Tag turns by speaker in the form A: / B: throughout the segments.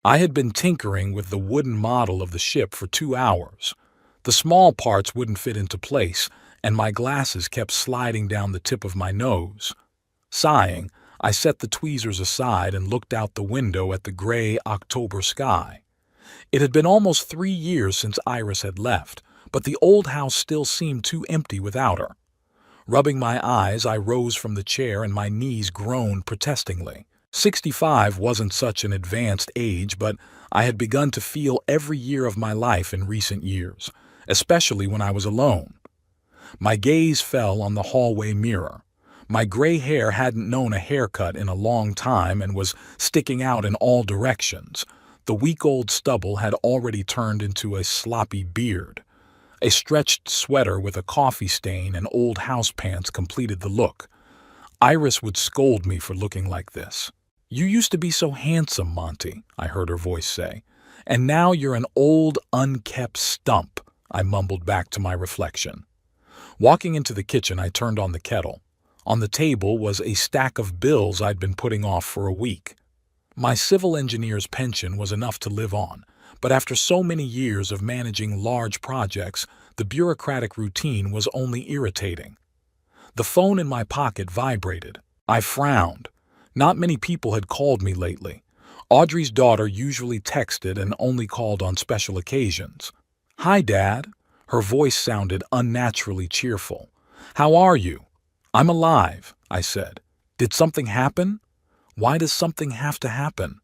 A: I had been tinkering with the wooden model of the ship for 2 hours. The small parts wouldn't fit into place, and my glasses kept sliding down the tip of my nose. Sighing, I set the tweezers aside and looked out the window at the gray October sky. It had been almost 3 years since Iris had left, but the old house still seemed too empty without her. Rubbing my eyes, I rose from the chair and my knees groaned protestingly. 65 wasn't such an advanced age, but I had begun to feel every year of my life in recent years, especially when I was alone. My gaze fell on the hallway mirror. My gray hair hadn't known a haircut in a long time and was sticking out in all directions. The week-old stubble had already turned into a sloppy beard. A stretched sweater with a coffee stain and old housepants completed the look. Iris would scold me for looking like this. "You used to be so handsome, Monty," I heard her voice say. "And now you're an old, unkept stump," I mumbled back to my reflection. Walking into the kitchen, I turned on the kettle. On the table was a stack of bills I'd been putting off for a week. My civil engineer's pension was enough to live on, but after so many years of managing large projects, the bureaucratic routine was only irritating. The phone in my pocket vibrated. I frowned. Not many people had called me lately. Audrey's daughter usually texted and only called on special occasions. "Hi, Dad." Her voice sounded unnaturally cheerful. "How are you?" "I'm alive," I said. "Did something happen?" "Why does something have to happen?"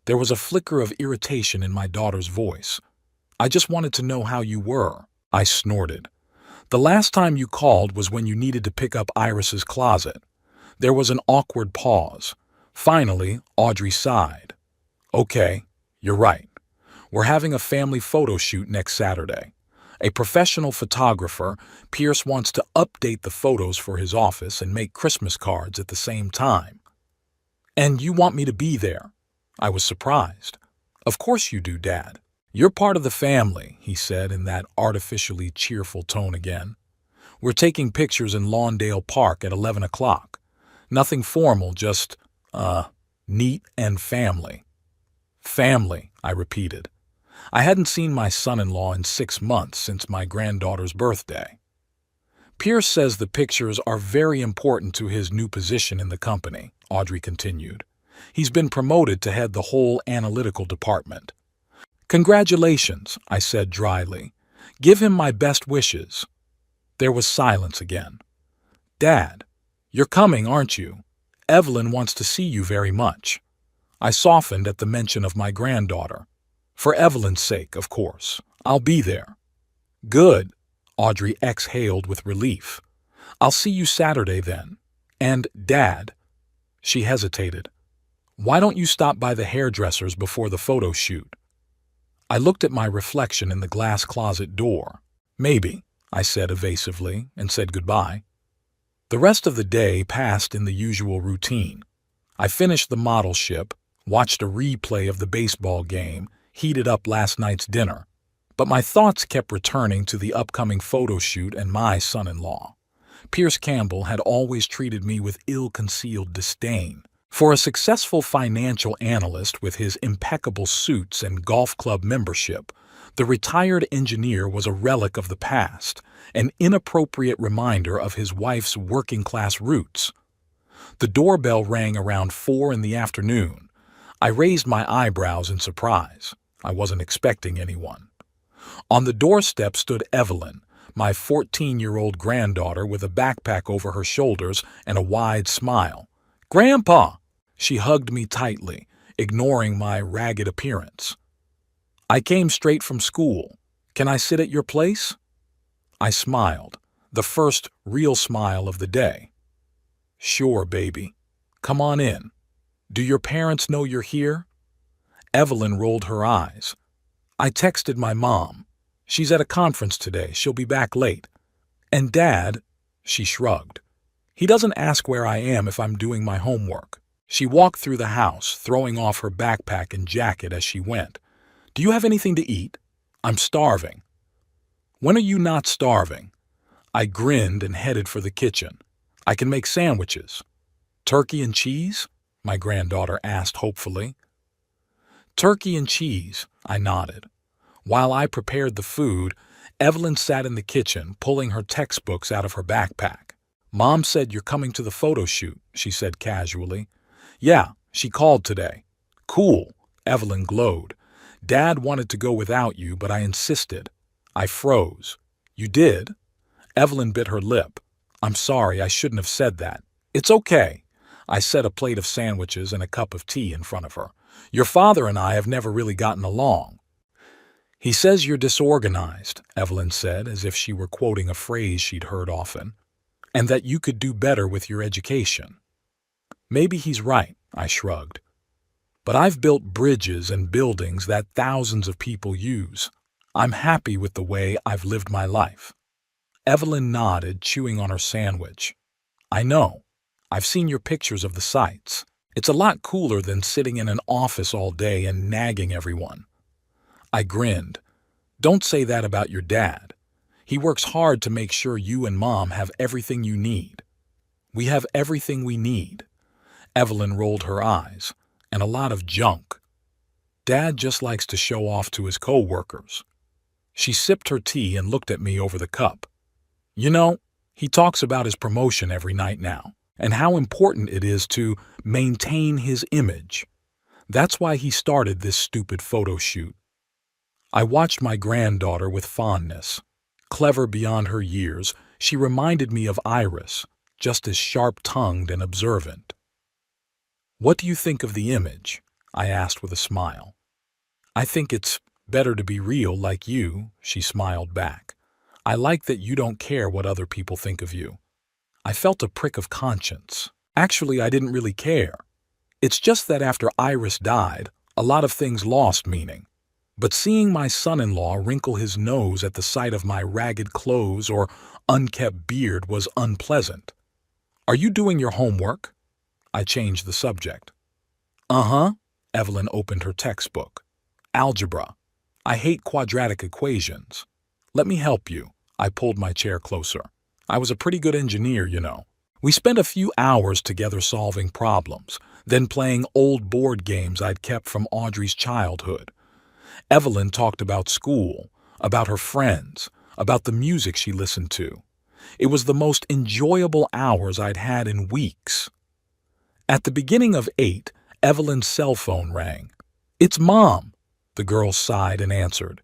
A: There was a flicker of irritation in my daughter's voice. "I just wanted to know how you were," I snorted. "The last time you called was when you needed to pick up Iris's closet." There was an awkward pause. Finally, Audrey sighed. "Okay, you're right. We're having a family photo shoot next Saturday. A professional photographer, Pierce, wants to update the photos for his office and make Christmas cards at the same time. And you want me to be there?" I was surprised. "Of course you do, Dad. You're part of the family," he said in that artificially cheerful tone again. "We're taking pictures in Lawndale Park at 11 o'clock. Nothing formal, just, neat and family." "Family," I repeated. I hadn't seen my son-in-law in 6 months since my granddaughter's birthday. "Pierce says the pictures are very important to his new position in the company," Audrey continued. "He's been promoted to head the whole analytical department." "Congratulations," I said dryly. "Give him my best wishes." There was silence again. "Dad, you're coming, aren't you? Evelyn wants to see you very much." I softened at the mention of my granddaughter. "For Evelyn's sake, of course. I'll be there." "Good," Audrey exhaled with relief. "I'll see you Saturday then. And, Dad," she hesitated, "why don't you stop by the hairdresser's before the photo shoot?" I looked at my reflection in the glass closet door. "Maybe," I said evasively, and said goodbye. The rest of the day passed in the usual routine. I finished the model ship, watched a replay of the baseball game, heated up last night's dinner. But my thoughts kept returning to the upcoming photo shoot and my son-in-law. Pierce Campbell had always treated me with ill-concealed disdain. For a successful financial analyst with his impeccable suits and golf club membership, the retired engineer was a relic of the past, an inappropriate reminder of his wife's working-class roots. The doorbell rang around 4 in the afternoon. I raised my eyebrows in surprise. I wasn't expecting anyone. On the doorstep stood Evelyn, my 14-year-old granddaughter with a backpack over her shoulders and a wide smile. "Grandpa!" She hugged me tightly, ignoring my ragged appearance. "I came straight from school. Can I sit at your place?" I smiled, the first real smile of the day. "Sure, baby. Come on in. Do your parents know you're here?" Evelyn rolled her eyes. "I texted my mom. She's at a conference today. She'll be back late. And Dad," she shrugged. "He doesn't ask where I am if I'm doing my homework." She walked through the house, throwing off her backpack and jacket as she went. "Do you have anything to eat? I'm starving." "When are you not starving?" I grinned and headed for the kitchen. "I can make sandwiches." "Turkey and cheese?" my granddaughter asked hopefully. Turkey and cheese, I nodded. While I prepared the food, Evelyn sat in the kitchen, pulling her textbooks out of her backpack. Mom said you're coming to the photo shoot, she said casually. Yeah, she called today. Cool, Evelyn glowed. Dad wanted to go without you, but I insisted. I froze. You did? Evelyn bit her lip. I'm sorry, I shouldn't have said that. It's okay. I set a plate of sandwiches and a cup of tea in front of her. Your father and I have never really gotten along. He says you're disorganized, Evelyn said, as if she were quoting a phrase she'd heard often, and that you could do better with your education. Maybe he's right, I shrugged. But I've built bridges and buildings that thousands of people use. I'm happy with the way I've lived my life. Evelyn nodded, chewing on her sandwich. I know. I've seen your pictures of the sites. It's a lot cooler than sitting in an office all day and nagging everyone. I grinned. Don't say that about your dad. He works hard to make sure you and Mom have everything you need. We have everything we need. Evelyn rolled her eyes. And a lot of junk. Dad just likes to show off to his co-workers. She sipped her tea and looked at me over the cup. You know, he talks about his promotion every night now, and how important it is to maintain his image. That's why he started this stupid photo shoot. I watched my granddaughter with fondness. Clever beyond her years, she reminded me of Iris, just as sharp-tongued and observant. What do you think of the image? I asked with a smile. I think it's better to be real like you, she smiled back. I like that you don't care what other people think of you. I felt a prick of conscience. Actually, I didn't really care. It's just that after Iris died, a lot of things lost meaning. But seeing my son-in-law wrinkle his nose at the sight of my ragged clothes or unkempt beard was unpleasant. Are you doing your homework? I changed the subject. Uh-huh. Evelyn opened her textbook. Algebra. I hate quadratic equations. Let me help you. I pulled my chair closer. I was a pretty good engineer, you know. We spent a few hours together solving problems, then playing old board games I'd kept from Audrey's childhood. Evelyn talked about school, about her friends, about the music she listened to. It was the most enjoyable hours I'd had in weeks. At the beginning of 8, Evelyn's cell phone rang. It's Mom, the girl sighed and answered.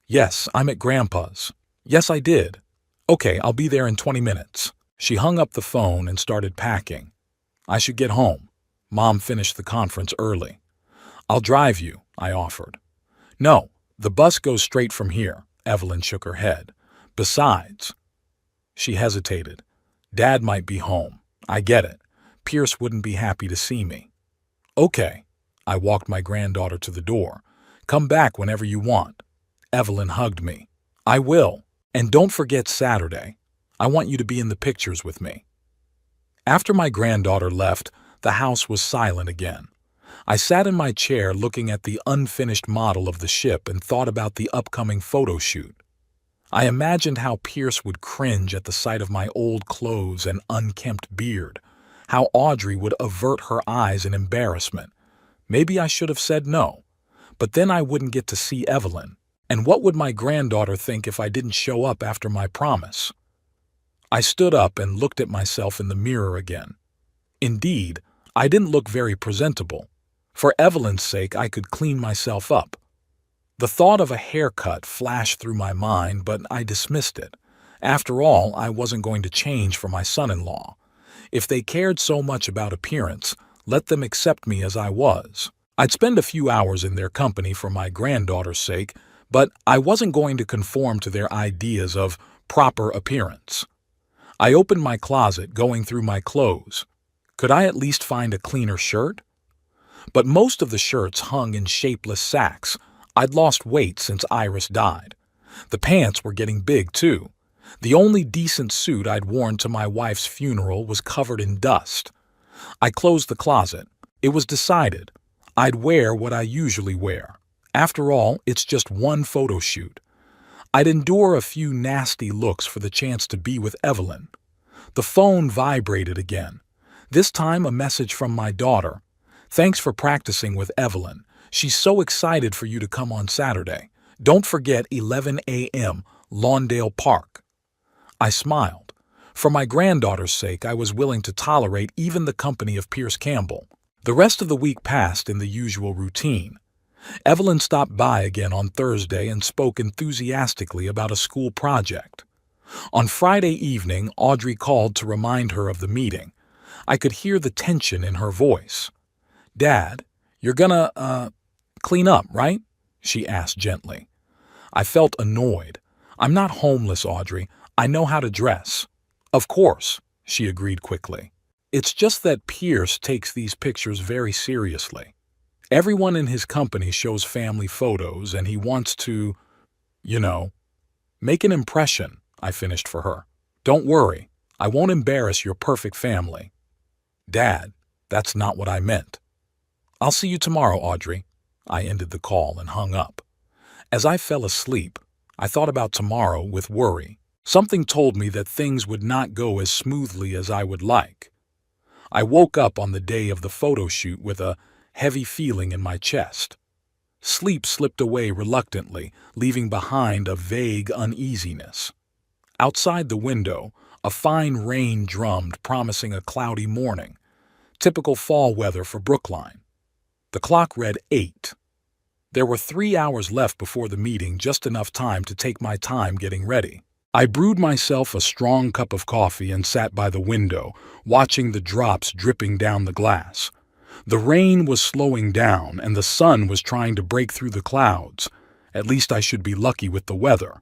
A: Yes, I'm at Grandpa's. Yes, I did. Okay, I'll be there in 20 minutes. She hung up the phone and started packing. I should get home. Mom finished the conference early. I'll drive you, I offered. No, the bus goes straight from here, Evelyn shook her head. Besides, she hesitated. Dad might be home. I get it. Pierce wouldn't be happy to see me. Okay. I walked my granddaughter to the door. Come back whenever you want. Evelyn hugged me. I will. And don't forget Saturday. I want you to be in the pictures with me. After my granddaughter left, the house was silent again. I sat in my chair looking at the unfinished model of the ship and thought about the upcoming photo shoot. I imagined how Pierce would cringe at the sight of my old clothes and unkempt beard, how Audrey would avert her eyes in embarrassment. Maybe I should have said no, but then I wouldn't get to see Evelyn. And what would my granddaughter think if I didn't show up after my promise? I stood up and looked at myself in the mirror again. Indeed, I didn't look very presentable. For Evelyn's sake, I could clean myself up. The thought of a haircut flashed through my mind, but I dismissed it. After all, I wasn't going to change for my son-in-law. If they cared so much about appearance, let them accept me as I was. I'd spend a few hours in their company for my granddaughter's sake, but I wasn't going to conform to their ideas of proper appearance. I opened my closet, going through my clothes. Could I at least find a cleaner shirt? But most of the shirts hung in shapeless sacks. I'd lost weight since Iris died. The pants were getting big, too. The only decent suit I'd worn to my wife's funeral was covered in dust. I closed the closet. It was decided. I'd wear what I usually wear. After all, it's just one photo shoot. I'd endure a few nasty looks for the chance to be with Evelyn. The phone vibrated again. This time a message from my daughter. Thanks for practicing with Evelyn. She's so excited for you to come on Saturday. Don't forget 11 a.m., Lawndale Park. I smiled. For my granddaughter's sake, I was willing to tolerate even the company of Pierce Campbell. The rest of the week passed in the usual routine. Evelyn stopped by again on Thursday and spoke enthusiastically about a school project. On Friday evening, Audrey called to remind her of the meeting. I could hear the tension in her voice. "Dad, you're gonna, clean up, right?" she asked gently. I felt annoyed. "I'm not homeless, Audrey. I know how to dress." "Of course," she agreed quickly. "It's just that Pierce takes these pictures very seriously. Everyone in his company shows family photos, and he wants to, you know, make an impression," I finished for her. "Don't worry, I won't embarrass your perfect family." "Dad, that's not what I meant." "I'll see you tomorrow, Audrey." I ended the call and hung up. As I fell asleep, I thought about tomorrow with worry. Something told me that things would not go as smoothly as I would like. I woke up on the day of the photo shoot with a heavy feeling in my chest. Sleep slipped away reluctantly, leaving behind a vague uneasiness. Outside the window, a fine rain drummed, promising a cloudy morning. Typical fall weather for Brookline. The clock read 8. There were 3 hours left before the meeting, just enough time to take my time getting ready. I brewed myself a strong cup of coffee and sat by the window, watching the drops dripping down the glass. The rain was slowing down, and the sun was trying to break through the clouds. At least I should be lucky with the weather.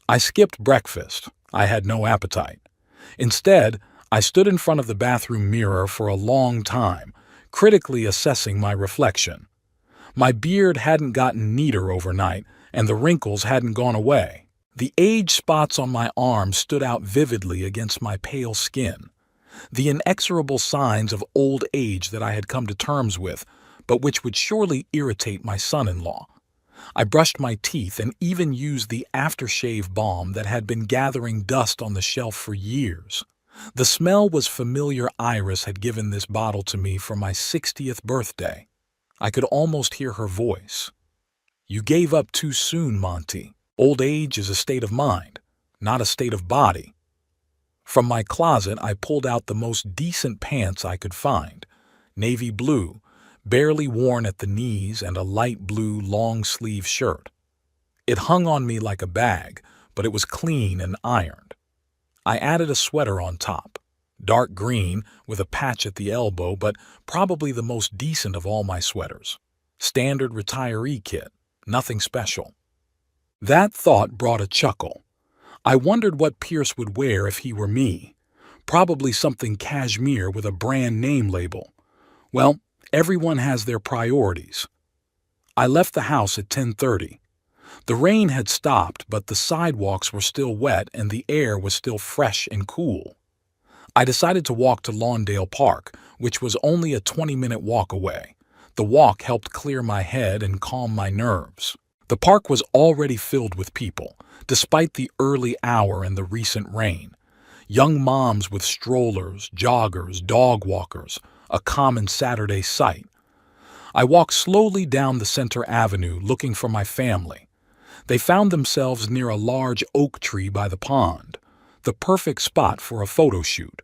A: I skipped breakfast. I had no appetite. Instead, I stood in front of the bathroom mirror for a long time, critically assessing my reflection. My beard hadn't gotten neater overnight, and the wrinkles hadn't gone away. The age spots on my arm stood out vividly against my pale skin. The inexorable signs of old age that I had come to terms with, but which would surely irritate my son-in-law. I brushed my teeth and even used the aftershave balm that had been gathering dust on the shelf for years. The smell was familiar. Iris had given this bottle to me for my 60th birthday. I could almost hear her voice. "You gave up too soon, Monty. Old age is a state of mind, not a state of body." From my closet, I pulled out the most decent pants I could find, navy blue, barely worn at the knees, and a light blue long-sleeve shirt. It hung on me like a bag, but it was clean and ironed. I added a sweater on top, dark green with a patch at the elbow, but probably the most decent of all my sweaters. Standard retiree kit, nothing special. That thought brought a chuckle. I wondered what Pierce would wear if he were me. Probably something cashmere with a brand name label. Well, everyone has their priorities. I left the house at 10:30. The rain had stopped, but the sidewalks were still wet and the air was still fresh and cool. I decided to walk to Lawndale Park, which was only a 20-minute walk away. The walk helped clear my head and calm my nerves. The park was already filled with people, despite the early hour and the recent rain. Young moms with strollers, joggers, dog walkers, a common Saturday sight. I walked slowly down the center avenue looking for my family. They found themselves near a large oak tree by the pond, the perfect spot for a photo shoot.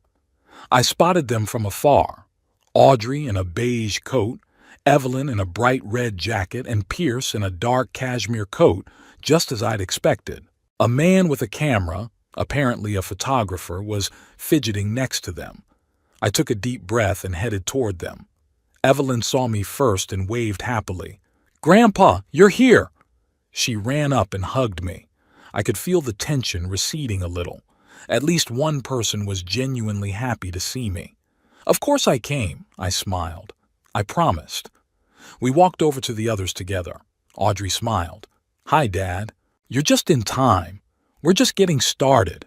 A: I spotted them from afar. Audrey in a beige coat, Evelyn in a bright red jacket, and Pierce in a dark cashmere coat, just as I'd expected. A man with a camera, apparently a photographer, was fidgeting next to them. I took a deep breath and headed toward them. Evelyn saw me first and waved happily. "Grandpa, you're here!" She ran up and hugged me. I could feel the tension receding a little. At least one person was genuinely happy to see me. "Of course I came," I smiled. "I promised." We walked over to the others together. Audrey smiled. "Hi, Dad. You're just in time. We're just getting started."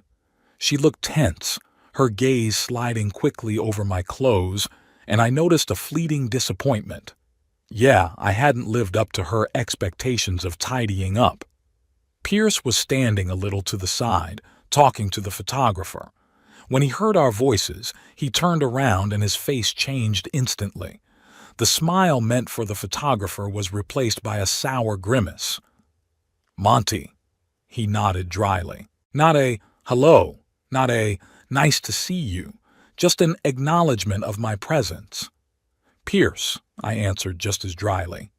A: She looked tense, her gaze sliding quickly over my clothes, and I noticed a fleeting disappointment. Yeah, I hadn't lived up to her expectations of tidying up. Pierce was standing a little to the side, talking to the photographer. When he heard our voices, he turned around and his face changed instantly. The smile meant for the photographer was replaced by a sour grimace. "Monty," he nodded dryly. "Not a hello, not a nice to see you, just an acknowledgement of my presence." "Pierce," I answered just as dryly.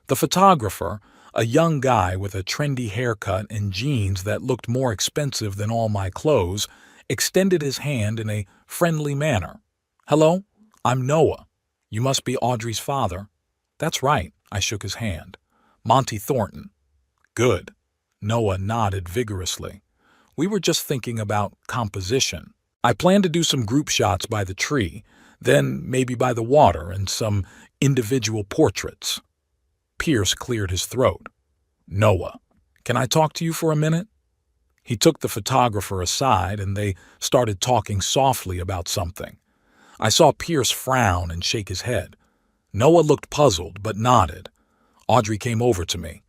A: The photographer, a young guy with a trendy haircut and jeans that looked more expensive than all my clothes, extended his hand in a friendly manner. "Hello, I'm Noah. You must be Audrey's father." "That's right," I shook his hand. "Monty Thornton." "Good." Noah nodded vigorously. "We were just thinking about composition. I plan to do some group shots by the tree, then maybe by the water and some individual portraits." Pierce cleared his throat. "Noah, can I talk to you for a minute?" He took the photographer aside and they started talking softly about something. I saw Pierce frown and shake his head. Noah looked puzzled but nodded. Audrey came over to me.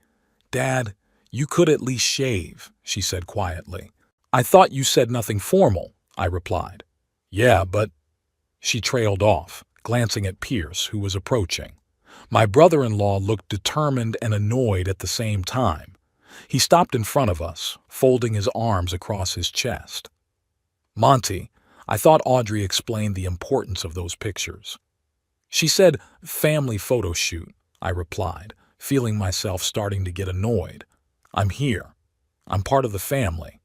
A: "Dad, you could at least shave," she said quietly. "I thought you said nothing formal," I replied. "Yeah, but—" She trailed off, glancing at Pierce, who was approaching. My brother-in-law looked determined and annoyed at the same time. He stopped in front of us, folding his arms across his chest. "Monty, I thought Audrey explained the importance of those pictures." "She said family photo shoot," I replied, feeling myself starting to get annoyed. "I'm here. I'm part of the family."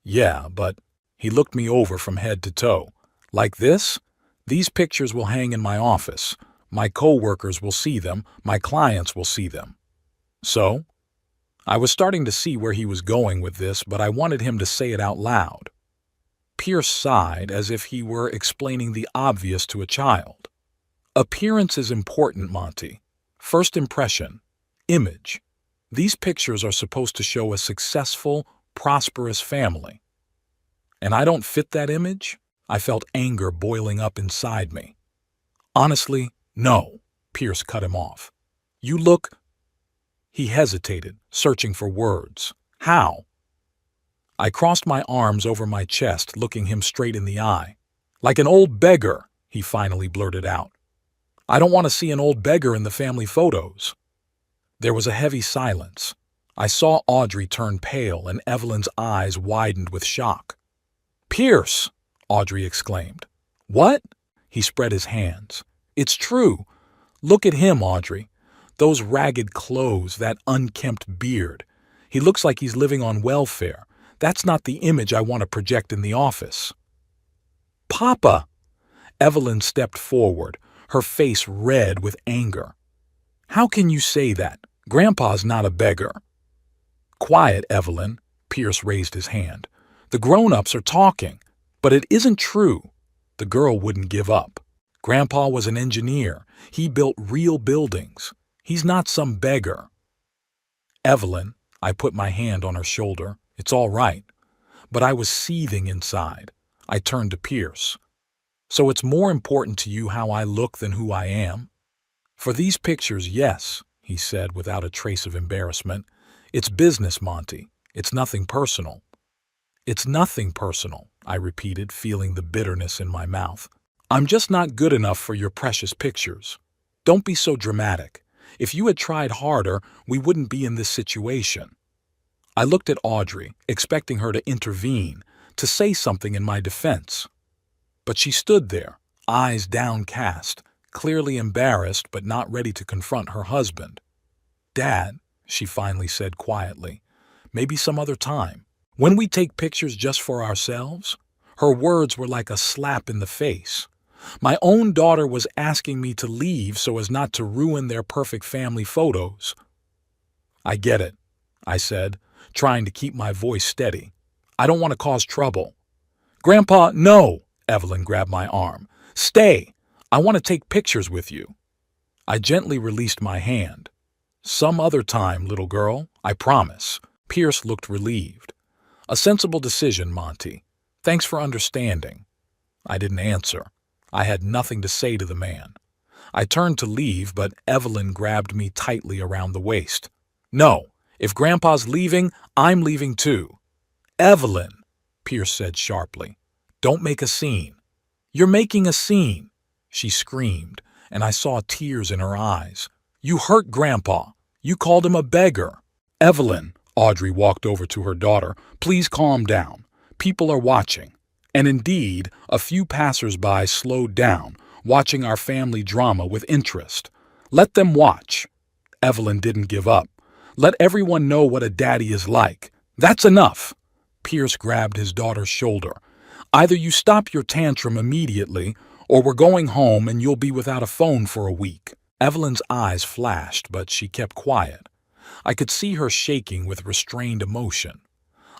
A: "Yeah, but—" He looked me over from head to toe. "Like this? These pictures will hang in my office. My co-workers will see them. My clients will see them." "So?" I was starting to see where he was going with this, but I wanted him to say it out loud. Pierce sighed as if he were explaining the obvious to a child. "Appearance is important, Monty. First impression. Image. These pictures are supposed to show a successful, prosperous family. And I don't fit that image?" I felt anger boiling up inside me. "Honestly, no," Pierce cut him off. "You look—" He hesitated, searching for words. "How?" I crossed my arms over my chest, looking him straight in the eye. "Like an old beggar," he finally blurted out. "I don't want to see an old beggar in the family photos." There was a heavy silence. I saw Audrey turn pale and Evelyn's eyes widened with shock. "Pierce!" Audrey exclaimed. "What?" He spread his hands. "It's true. Look at him, Audrey. Those ragged clothes, that unkempt beard. He looks like he's living on welfare. That's not the image I want to project in the office." "Papa!" Evelyn stepped forward, her face red with anger. "How can you say that? Grandpa's not a beggar." "Quiet, Evelyn," Pierce raised his hand. "The grown-ups are talking. But it isn't true." The girl wouldn't give up. "Grandpa was an engineer. He built real buildings. He's not some beggar." "Evelyn," I put my hand on her shoulder. "It's all right." But I was seething inside. I turned to Pierce. "So it's more important to you how I look than who I am?" "For these pictures, yes," he said without a trace of embarrassment. "It's business, Monty. It's nothing personal." "It's nothing personal," I repeated, feeling the bitterness in my mouth. "I'm just not good enough for your precious pictures. Don't be so dramatic. If you had tried harder, we wouldn't be in this situation." I looked at Audrey, expecting her to intervene, to say something in my defense. But she stood there, eyes downcast, clearly embarrassed but not ready to confront her husband. "Dad," she finally said quietly, "maybe some other time. When we take pictures just for ourselves?" Her words were like a slap in the face. My own daughter was asking me to leave so as not to ruin their perfect family photos. "I get it," I said, trying to keep my voice steady. "I don't want to cause trouble." "Grandpa, no!" Evelyn grabbed my arm. "Stay! I want to take pictures with you." I gently released my hand. "Some other time, little girl, I promise." Pierce looked relieved. "A sensible decision, Monty. Thanks for understanding." I didn't answer. I had nothing to say to the man. I turned to leave, but Evelyn grabbed me tightly around the waist. "No, if Grandpa's leaving, I'm leaving too." "Evelyn," Pierce said sharply, "don't make a scene." "You're making a scene," she screamed, and I saw tears in her eyes. "You hurt Grandpa. You called him a beggar." "Evelyn," Audrey walked over to her daughter, "please calm down. People are watching." And indeed, a few passers-by slowed down, watching our family drama with interest. "Let them watch." Evelyn didn't give up. "Let everyone know what a daddy is like. That's enough." Pierce grabbed his daughter's shoulder. "Either you stop your tantrum immediately, or we're going home and you'll be without a phone for a week." Evelyn's eyes flashed, but she kept quiet. I could see her shaking with restrained emotion.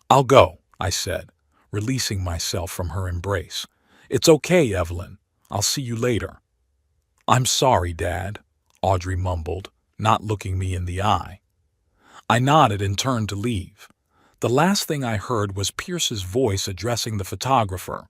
A: "I'll go," I said, releasing myself from her embrace. "It's okay, Evelyn. I'll see you later." "I'm sorry, Dad," Audrey mumbled, not looking me in the eye. I nodded and turned to leave. The last thing I heard was Pierce's voice addressing the photographer.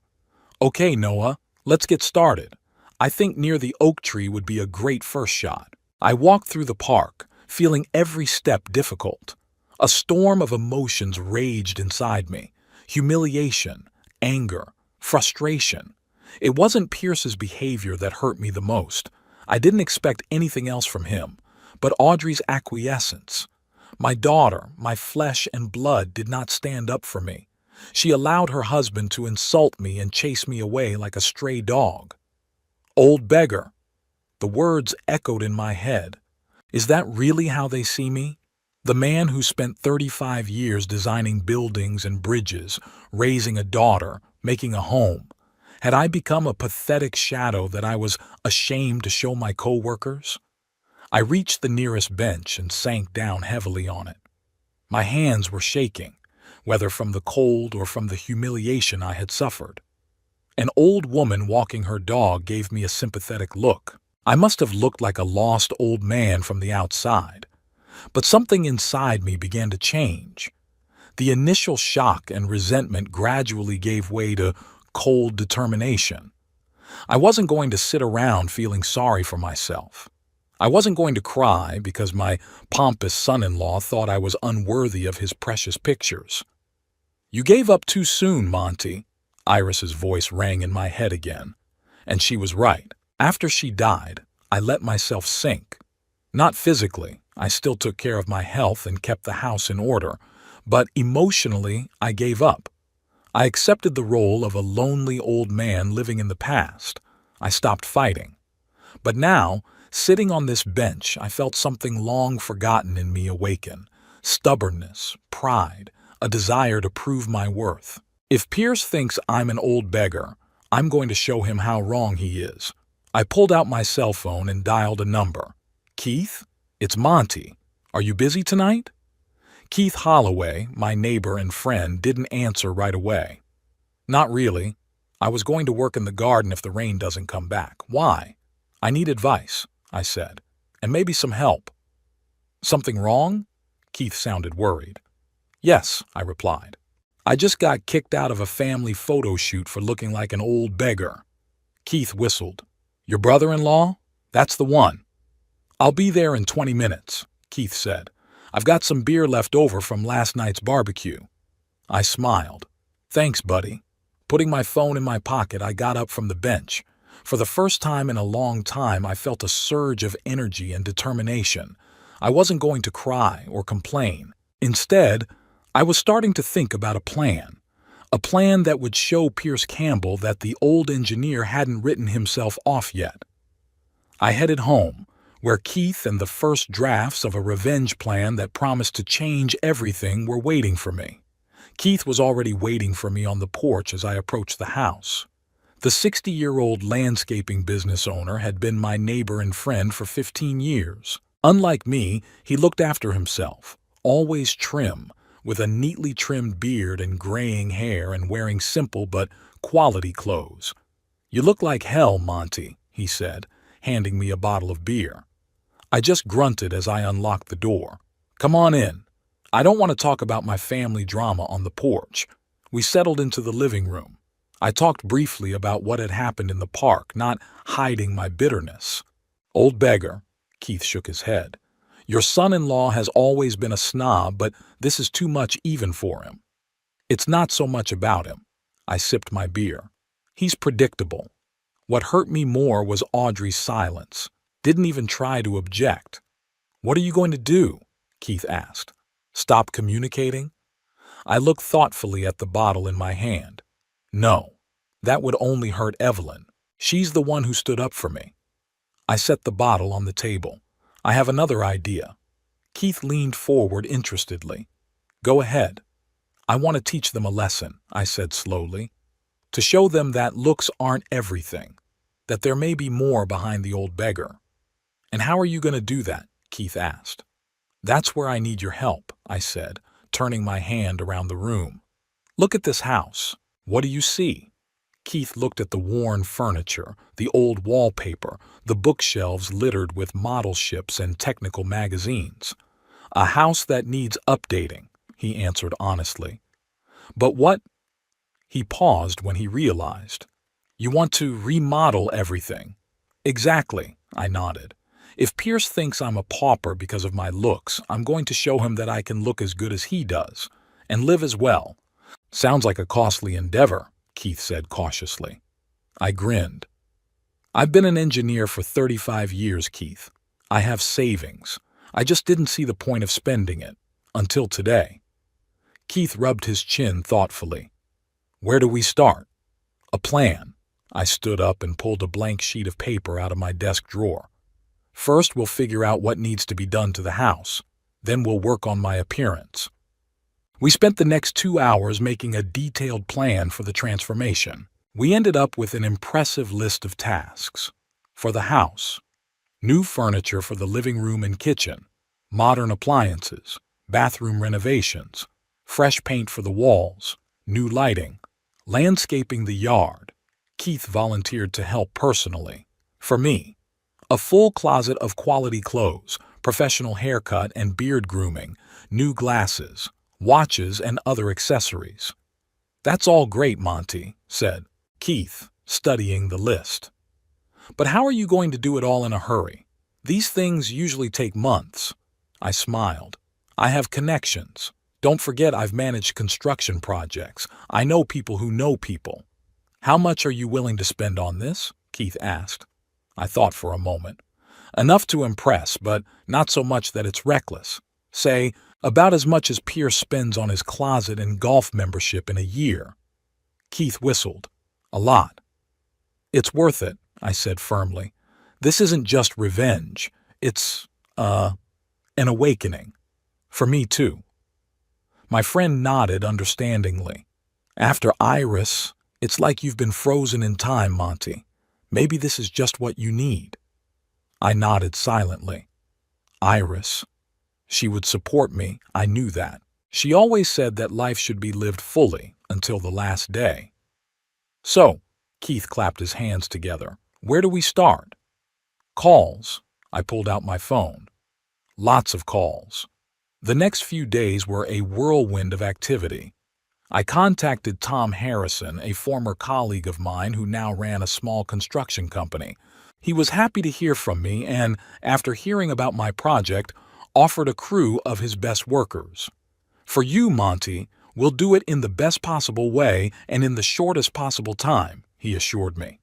A: "Okay, Noah, let's get started. I think near the oak tree would be a great first shot." I walked through the park, feeling every step difficult. A storm of emotions raged inside me: humiliation, anger, frustration. It wasn't Pierce's behavior that hurt me the most. I didn't expect anything else from him, but Audrey's acquiescence. My daughter, my flesh and blood, did not stand up for me. She allowed her husband to insult me and chase me away like a stray dog. "Old beggar." The words echoed in my head. Is that really how they see me? The man who spent 35 years designing buildings and bridges, raising a daughter, making a home. Had I become a pathetic shadow that I was ashamed to show my coworkers? I reached the nearest bench and sank down heavily on it. My hands were shaking, whether from the cold or from the humiliation I had suffered. An old woman walking her dog gave me a sympathetic look. I must have looked like a lost old man from the outside. But something inside me began to change. The initial shock and resentment gradually gave way to cold determination. I wasn't going to sit around feeling sorry for myself. I wasn't going to cry because my pompous son-in-law thought I was unworthy of his precious pictures. "You gave up too soon, Monty." Iris's voice rang in my head again. And she was right. After she died, I let myself sink. Not physically, I still took care of my health and kept the house in order, but emotionally, I gave up. I accepted the role of a lonely old man living in the past. I stopped fighting. But now, sitting on this bench, I felt something long forgotten in me awaken: stubbornness, pride, a desire to prove my worth. If Pierce thinks I'm an old beggar, I'm going to show him how wrong he is. I pulled out my cell phone and dialed a number. "Keith? It's Monty. Are you busy tonight?" Keith Holloway, my neighbor and friend, didn't answer right away. "Not really. I was going to work in the garden if the rain doesn't come back." "Why?" "I need advice," I said, "and maybe some help." "Something wrong?" Keith sounded worried. "Yes," I replied. "I just got kicked out of a family photo shoot for looking like an old beggar." Keith whistled. "Your brother-in-law? That's the one." "I'll be there in 20 minutes, Keith said. "I've got some beer left over from last night's barbecue." I smiled. "Thanks, buddy." Putting my phone in my pocket, I got up from the bench. For the first time in a long time, I felt a surge of energy and determination. I wasn't going to cry or complain. Instead, I was starting to think about a plan that would show Pierce Campbell that the old engineer hadn't written himself off yet. I headed home, where Keith and the first drafts of a revenge plan that promised to change everything were waiting for me. Keith was already waiting for me on the porch as I approached the house. The 60-year-old landscaping business owner had been my neighbor and friend for 15 years. Unlike me, he looked after himself, always trim, with a neatly trimmed beard and graying hair and wearing simple but quality clothes. "You look like hell, Monty," he said, handing me a bottle of beer. I just grunted as I unlocked the door. "Come on in. I don't want to talk about my family drama on the porch." We settled into the living room. I talked briefly about what had happened in the park, not hiding my bitterness. "Old beggar," Keith shook his head. "Your son-in-law has always been a snob, but this is too much even for him." "It's not so much about him." I sipped my beer. "He's predictable." What hurt me more was Audrey's silence. Didn't even try to object. "What are you going to do?" Keith asked. "Stop communicating?" I looked thoughtfully at the bottle in my hand. "No, that would only hurt Evelyn. She's the one who stood up for me." I set the bottle on the table. "I have another idea." Keith leaned forward interestedly. "Go ahead." "I want to teach them a lesson," I said slowly. "To show them that looks aren't everything, that there may be more behind the old beggar." "And how are you going to do that?" Keith asked. "That's where I need your help," I said, turning my hand around the room. "Look at this house. What do you see?" Keith looked at the worn furniture, the old wallpaper, the bookshelves littered with model ships and technical magazines. "A house that needs updating," he answered honestly. "But what?" He paused when he realized. "You want to remodel everything." "Exactly," I nodded. "If Pierce thinks I'm a pauper because of my looks, I'm going to show him that I can look as good as he does, and live as well." "Sounds like a costly endeavor," Keith said cautiously. I grinned. "I've been an engineer for 35 years, Keith. I have savings. I just didn't see the point of spending it. Until today." Keith rubbed his chin thoughtfully. "Where do we start?" "A plan." I stood up and pulled a blank sheet of paper out of my desk drawer. "First, we'll figure out what needs to be done to the house. Then we'll work on my appearance." We spent the next 2 hours making a detailed plan for the transformation. We ended up with an impressive list of tasks. For the house: new furniture for the living room and kitchen, modern appliances, bathroom renovations, fresh paint for the walls, new lighting, landscaping the yard. Keith volunteered to help personally. For me: a full closet of quality clothes, professional haircut and beard grooming, new glasses, watches, and other accessories. "That's all great, Monty," said Keith, studying the list. "But how are you going to do it all in a hurry? These things usually take months." I smiled. "I have connections. Don't forget I've managed construction projects. I know people who know people." "How much are you willing to spend on this?" Keith asked. I thought for a moment. "Enough to impress, but not so much that it's reckless. Say, about as much as Pierce spends on his closet and golf membership in a year." Keith whistled. "A lot." "It's worth it," I said firmly. "This isn't just revenge. It's, an awakening. For me, too." My friend nodded understandingly. "After Iris, it's like you've been frozen in time, Monty. Maybe this is just what you need." I nodded silently. Iris. She would support me, I knew that. She always said that life should be lived fully until the last day. "So," Keith clapped his hands together, "where do we start?" "Calls." I pulled out my phone. Lots of calls. The next few days were a whirlwind of activity. I contacted Tom Harrison, a former colleague of mine who now ran a small construction company. He was happy to hear from me and, after hearing about my project, offered a crew of his best workers. "For you, Monty, we'll do it in the best possible way and in the shortest possible time," he assured me.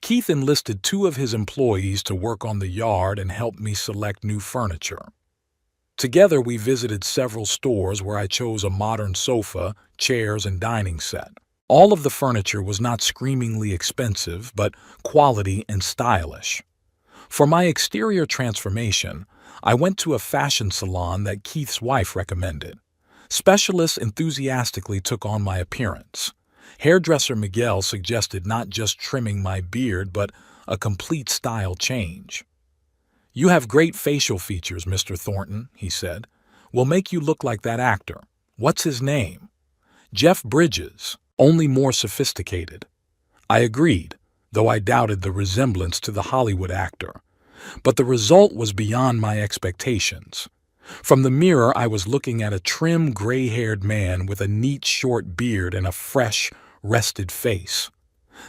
A: Keith enlisted 2 of his employees to work on the yard and help me select new furniture. Together we visited several stores where I chose a modern sofa, chairs, and dining set. All of the furniture was not screamingly expensive, but quality and stylish. For my exterior transformation, I went to a fashion salon that Keith's wife recommended. Specialists enthusiastically took on my appearance. Hairdresser Miguel suggested not just trimming my beard, but a complete style change. "You have great facial features, Mr. Thornton," he said. "We'll make you look like that actor. What's his name?" "Jeff Bridges, only more sophisticated." I agreed, though I doubted the resemblance to the Hollywood actor. But the result was beyond my expectations. From the mirror, I was looking at a trim, gray-haired man with a neat, short beard and a fresh, rested face.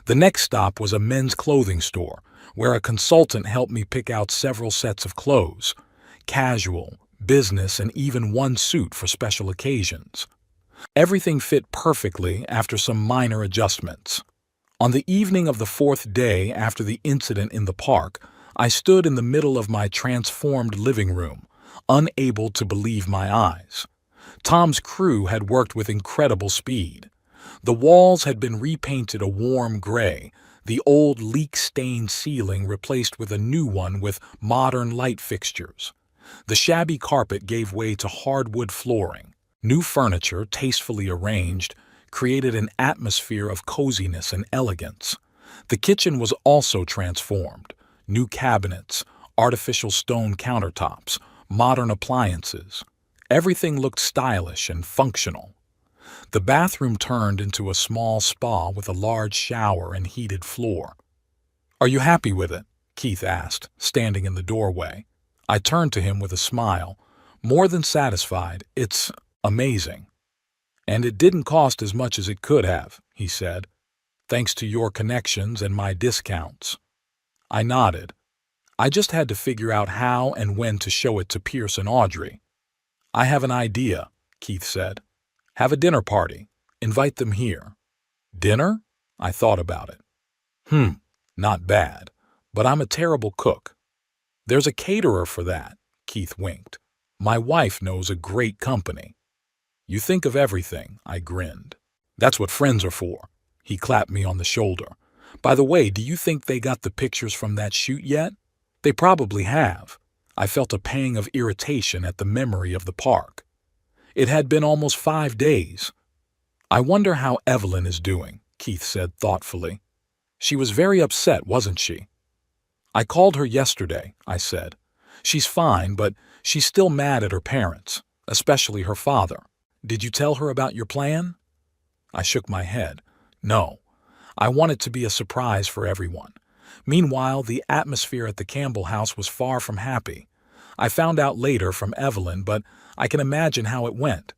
A: The next stop was a men's clothing store, where a consultant helped me pick out several sets of clothes: casual, business, and even one suit for special occasions. Everything fit perfectly after some minor adjustments. On the evening of the fourth day after the incident in the park, I stood in the middle of my transformed living room, unable to believe my eyes. Tom's crew had worked with incredible speed. The walls had been repainted a warm gray, the old leak-stained ceiling replaced with a new one with modern light fixtures. The shabby carpet gave way to hardwood flooring. New furniture, tastefully arranged, created an atmosphere of coziness and elegance. The kitchen was also transformed. New cabinets, artificial stone countertops, modern appliances. Everything looked stylish and functional. The bathroom turned into a small spa with a large shower and heated floor. "Are you happy with it?" Keith asked, standing in the doorway. I turned to him with a smile. "More than satisfied. It's amazing." "And it didn't cost as much as it could have," he said, "thanks to your connections and my discounts." I nodded. I just had to figure out how and when to show it to Pierce and Audrey. "I have an idea," Keith said. "Have a dinner party. Invite them here." "Dinner?" I thought about it. Not bad, but I'm a terrible cook. "There's a caterer for that," Keith winked. "My wife knows a great company." "You think of everything," I grinned. "That's what friends are for." He clapped me on the shoulder. "By the way, do you think they got the pictures from that shoot yet?" "They probably have." I felt a pang of irritation at the memory of the park. It had been almost 5 days. "I wonder how Evelyn is doing," Keith said thoughtfully. "She was very upset, wasn't she?" "I called her yesterday," I said. "She's fine, but she's still mad at her parents, especially her father. Did you tell her about your plan?" I shook my head. "No. I want it to be a surprise for everyone." Meanwhile, the atmosphere at the Campbell house was far from happy. I found out later from Evelyn, but I can imagine how it went.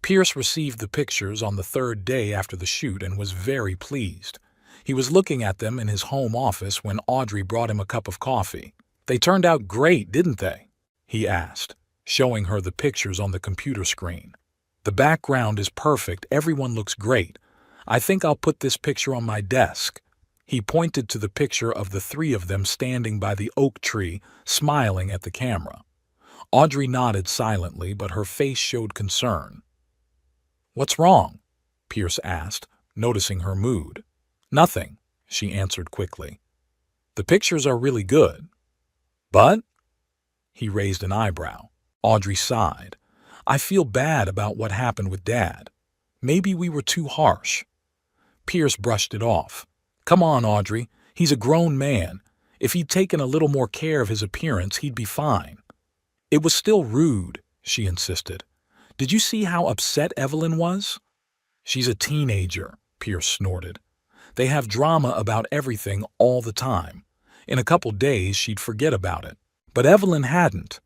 A: Pierce received the pictures on the 3rd day after the shoot and was very pleased. He was looking at them in his home office when Audrey brought him a cup of coffee. "They turned out great, didn't they?" he asked, showing her the pictures on the computer screen. "The background is perfect. Everyone looks great. I think I'll put this picture on my desk." He pointed to the picture of the 3 of them standing by the oak tree, smiling at the camera. Audrey nodded silently, but her face showed concern. "What's wrong?" Pierce asked, noticing her mood. "Nothing," she answered quickly. "The pictures are really good." "But?" He raised an eyebrow. Audrey sighed. "I feel bad about what happened with Dad. Maybe we were too harsh." Pierce brushed it off. "Come on, Audrey. He's a grown man. If he'd taken a little more care of his appearance, he'd be fine." "It was still rude," she insisted. "Did you see how upset Evelyn was?" "She's a teenager," Pierce snorted. "They have drama about everything all the time. In a couple days, she'd forget about it. But Evelyn hadn't.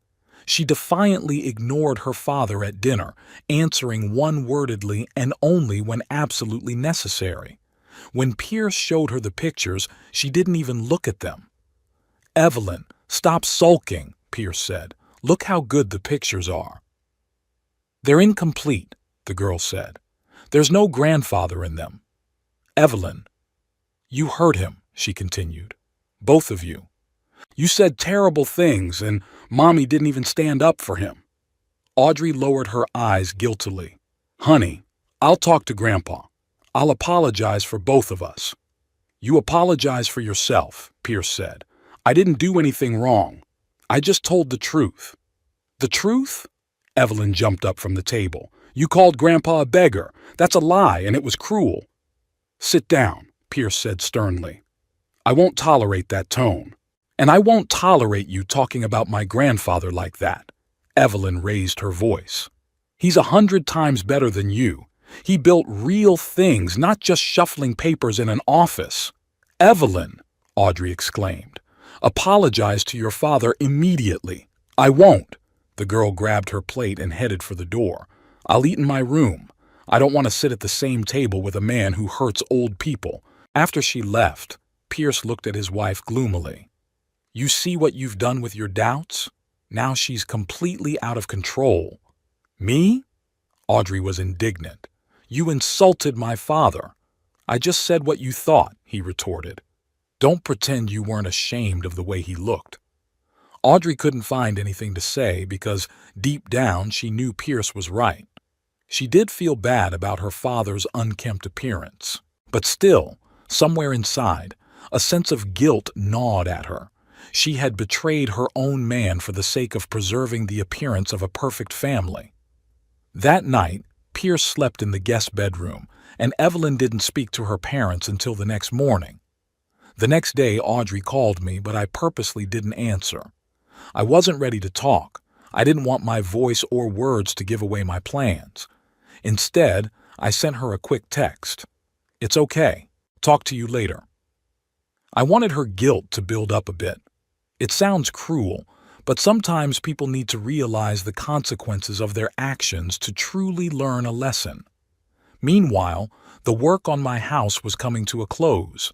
A: She defiantly ignored her father at dinner, answering one-wordedly and only when absolutely necessary. When Pierce showed her the pictures, she didn't even look at them. "Evelyn, stop sulking," Pierce said. "Look how good the pictures are." "They're incomplete," the girl said. "There's no grandfather in them." "Evelyn." "You hurt him," she continued. "Both of you. You said terrible things, and Mommy didn't even stand up for him." Audrey lowered her eyes guiltily. "Honey, I'll talk to Grandpa. I'll apologize for both of us." "You apologize for yourself," Pierce said. "I didn't do anything wrong. I just told the truth." "The truth?" Evelyn jumped up from the table. "You called Grandpa a beggar. That's a lie, and it was cruel." "Sit down," Pierce said sternly. "I won't tolerate that tone. And I won't tolerate you talking about my grandfather like that." Evelyn raised her voice. "He's 100 times better than you. He built real things, not just shuffling papers in an office." "Evelyn," Audrey exclaimed, "apologize to your father immediately." "I won't." The girl grabbed her plate and headed for the door. "I'll eat in my room. I don't want to sit at the same table with a man who hurts old people." After she left, Pierce looked at his wife gloomily. "You see what you've done with your doubts? Now she's completely out of control." "Me?" Audrey was indignant. "You insulted my father." "I just said what you thought," he retorted. Don't pretend you weren't ashamed of the way he looked. Audrey couldn't find anything to say because deep down she knew Pierce was right. She did feel bad about her father's unkempt appearance, but still, somewhere inside, a sense of guilt gnawed at her. She had betrayed her own man for the sake of preserving the appearance of a perfect family. That night, Pierce slept in the guest bedroom, and Evelyn didn't speak to her parents until the next morning. The next day, Audrey called me, but I purposely didn't answer. I wasn't ready to talk. I didn't want my voice or words to give away my plans. Instead, I sent her a quick text. It's okay. Talk to you later. I wanted her guilt to build up a bit. It sounds cruel, but sometimes people need to realize the consequences of their actions to truly learn a lesson. Meanwhile, the work on my house was coming to a close.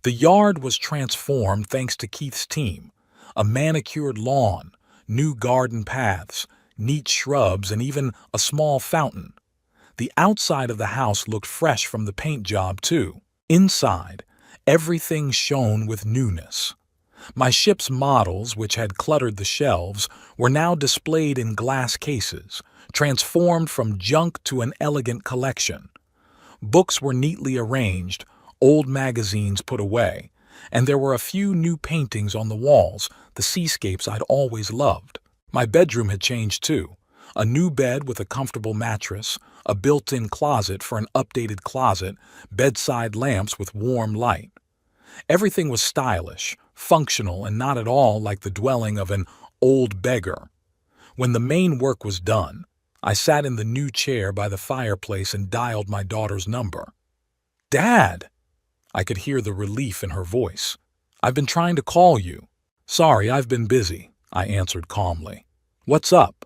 A: The yard was transformed thanks to Keith's team. A manicured lawn, new garden paths, neat shrubs, and even a small fountain. The outside of the house looked fresh from the paint job, too. Inside, everything shone with newness. My ship's models, which had cluttered the shelves, were now displayed in glass cases, transformed from junk to an elegant collection. Books were neatly arranged, old magazines put away, and there were a few new paintings on the walls, the seascapes I'd always loved. My bedroom had changed too. A new bed with a comfortable mattress, a built-in closet for an updated closet, bedside lamps with warm light. Everything was stylish, functional, and not at all like the dwelling of an old beggar. When the main work was done, I sat in the new chair by the fireplace and dialed my daughter's number. "Dad!" I could hear the relief in her voice. "I've been trying to call you." "Sorry, I've been busy," I answered calmly. "What's up?"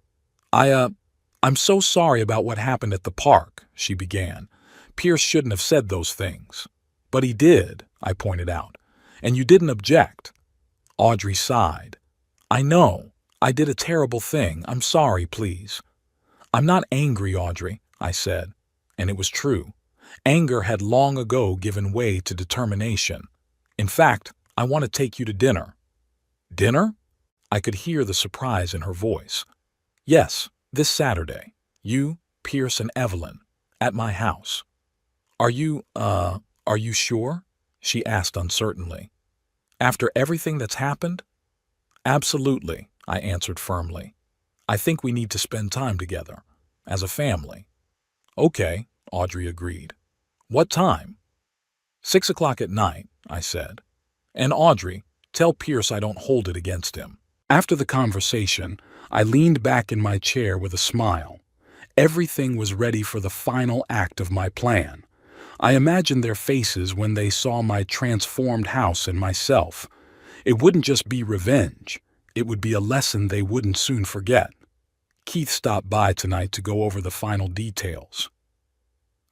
A: I'm so sorry about what happened at the park," she began. "Pierce shouldn't have said those things." "But he did," I pointed out. "And you didn't object." Audrey sighed. "I know. I did a terrible thing. I'm sorry, please." "I'm not angry, Audrey," I said. And it was true. Anger had long ago given way to determination. "In fact, I want to take you to dinner." "Dinner?" I could hear the surprise in her voice. "Yes, this Saturday. You, Pierce, and Evelyn. At my house." Are you sure?" she asked uncertainly. "After everything that's happened?" "Absolutely," I answered firmly. "I think we need to spend time together, as a family." "Okay," Audrey agreed. "What time?" 6 o'clock at night, I said. "And Audrey, tell Pierce I don't hold it against him." After the conversation, I leaned back in my chair with a smile. Everything was ready for the final act of my plan. I imagined their faces when they saw my transformed house and myself. It wouldn't just be revenge. It would be a lesson they wouldn't soon forget. Keith stopped by tonight to go over the final details.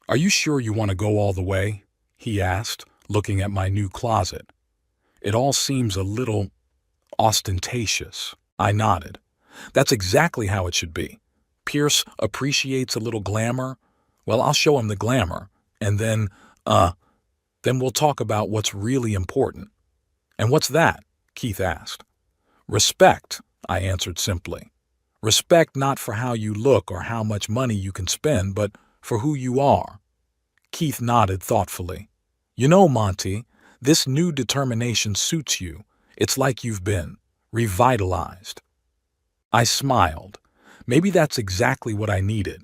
A: "Are you sure you want to go all the way?" he asked, looking at my new closet. "It all seems a little ostentatious." I nodded. "That's exactly how it should be. Pierce appreciates a little glamour. Well, I'll show him the glamour, and then we'll talk about what's really important." "And what's that?" Keith asked. "Respect," I answered simply. "Respect not for how you look or how much money you can spend, but for who you are." Keith nodded thoughtfully. "You know, Monty, this new determination suits you. It's like you've been revitalized." I smiled. Maybe that's exactly what I needed.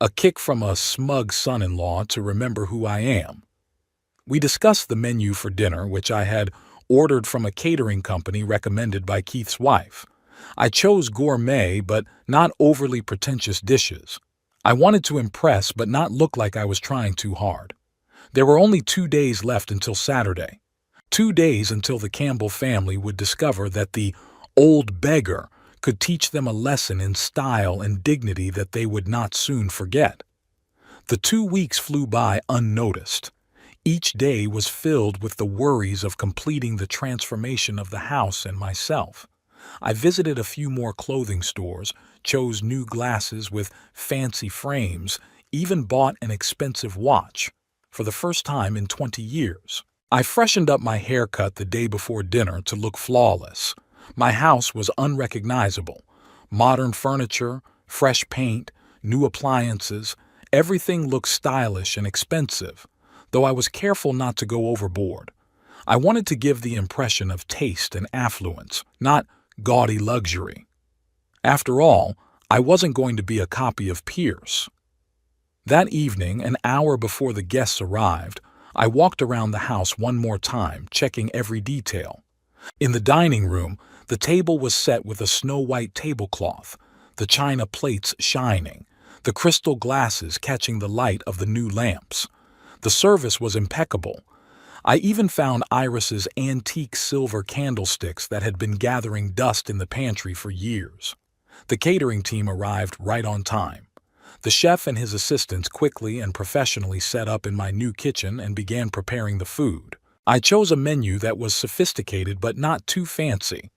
A: A kick from a smug son-in-law to remember who I am. We discussed the menu for dinner, which I had ordered from a catering company recommended by Keith's wife. I chose gourmet but not overly pretentious dishes. I wanted to impress but not look like I was trying too hard. There were only 2 days left until Saturday. 2 days until the Campbell family would discover that the old beggar could teach them a lesson in style and dignity that they would not soon forget. The 2 weeks flew by unnoticed. Each day was filled with the worries of completing the transformation of the house and myself. I visited a few more clothing stores, chose new glasses with fancy frames, even bought an expensive watch, for the first time in 20 years. I freshened up my haircut the day before dinner to look flawless. My house was unrecognizable. Modern furniture, fresh paint, new appliances, everything looked stylish and expensive, though I was careful not to go overboard. I wanted to give the impression of taste and affluence, not gaudy luxury. After all, I wasn't going to be a copy of Pierce. That evening, an hour before the guests arrived, I walked around the house one more time, checking every detail. In the dining room, the table was set with a snow-white tablecloth, the china plates shining, the crystal glasses catching the light of the new lamps. The service was impeccable. I even found Iris's antique silver candlesticks that had been gathering dust in the pantry for years. The catering team arrived right on time. The chef and his assistants quickly and professionally set up in my new kitchen and began preparing the food. I chose a menu that was sophisticated but not too fancy.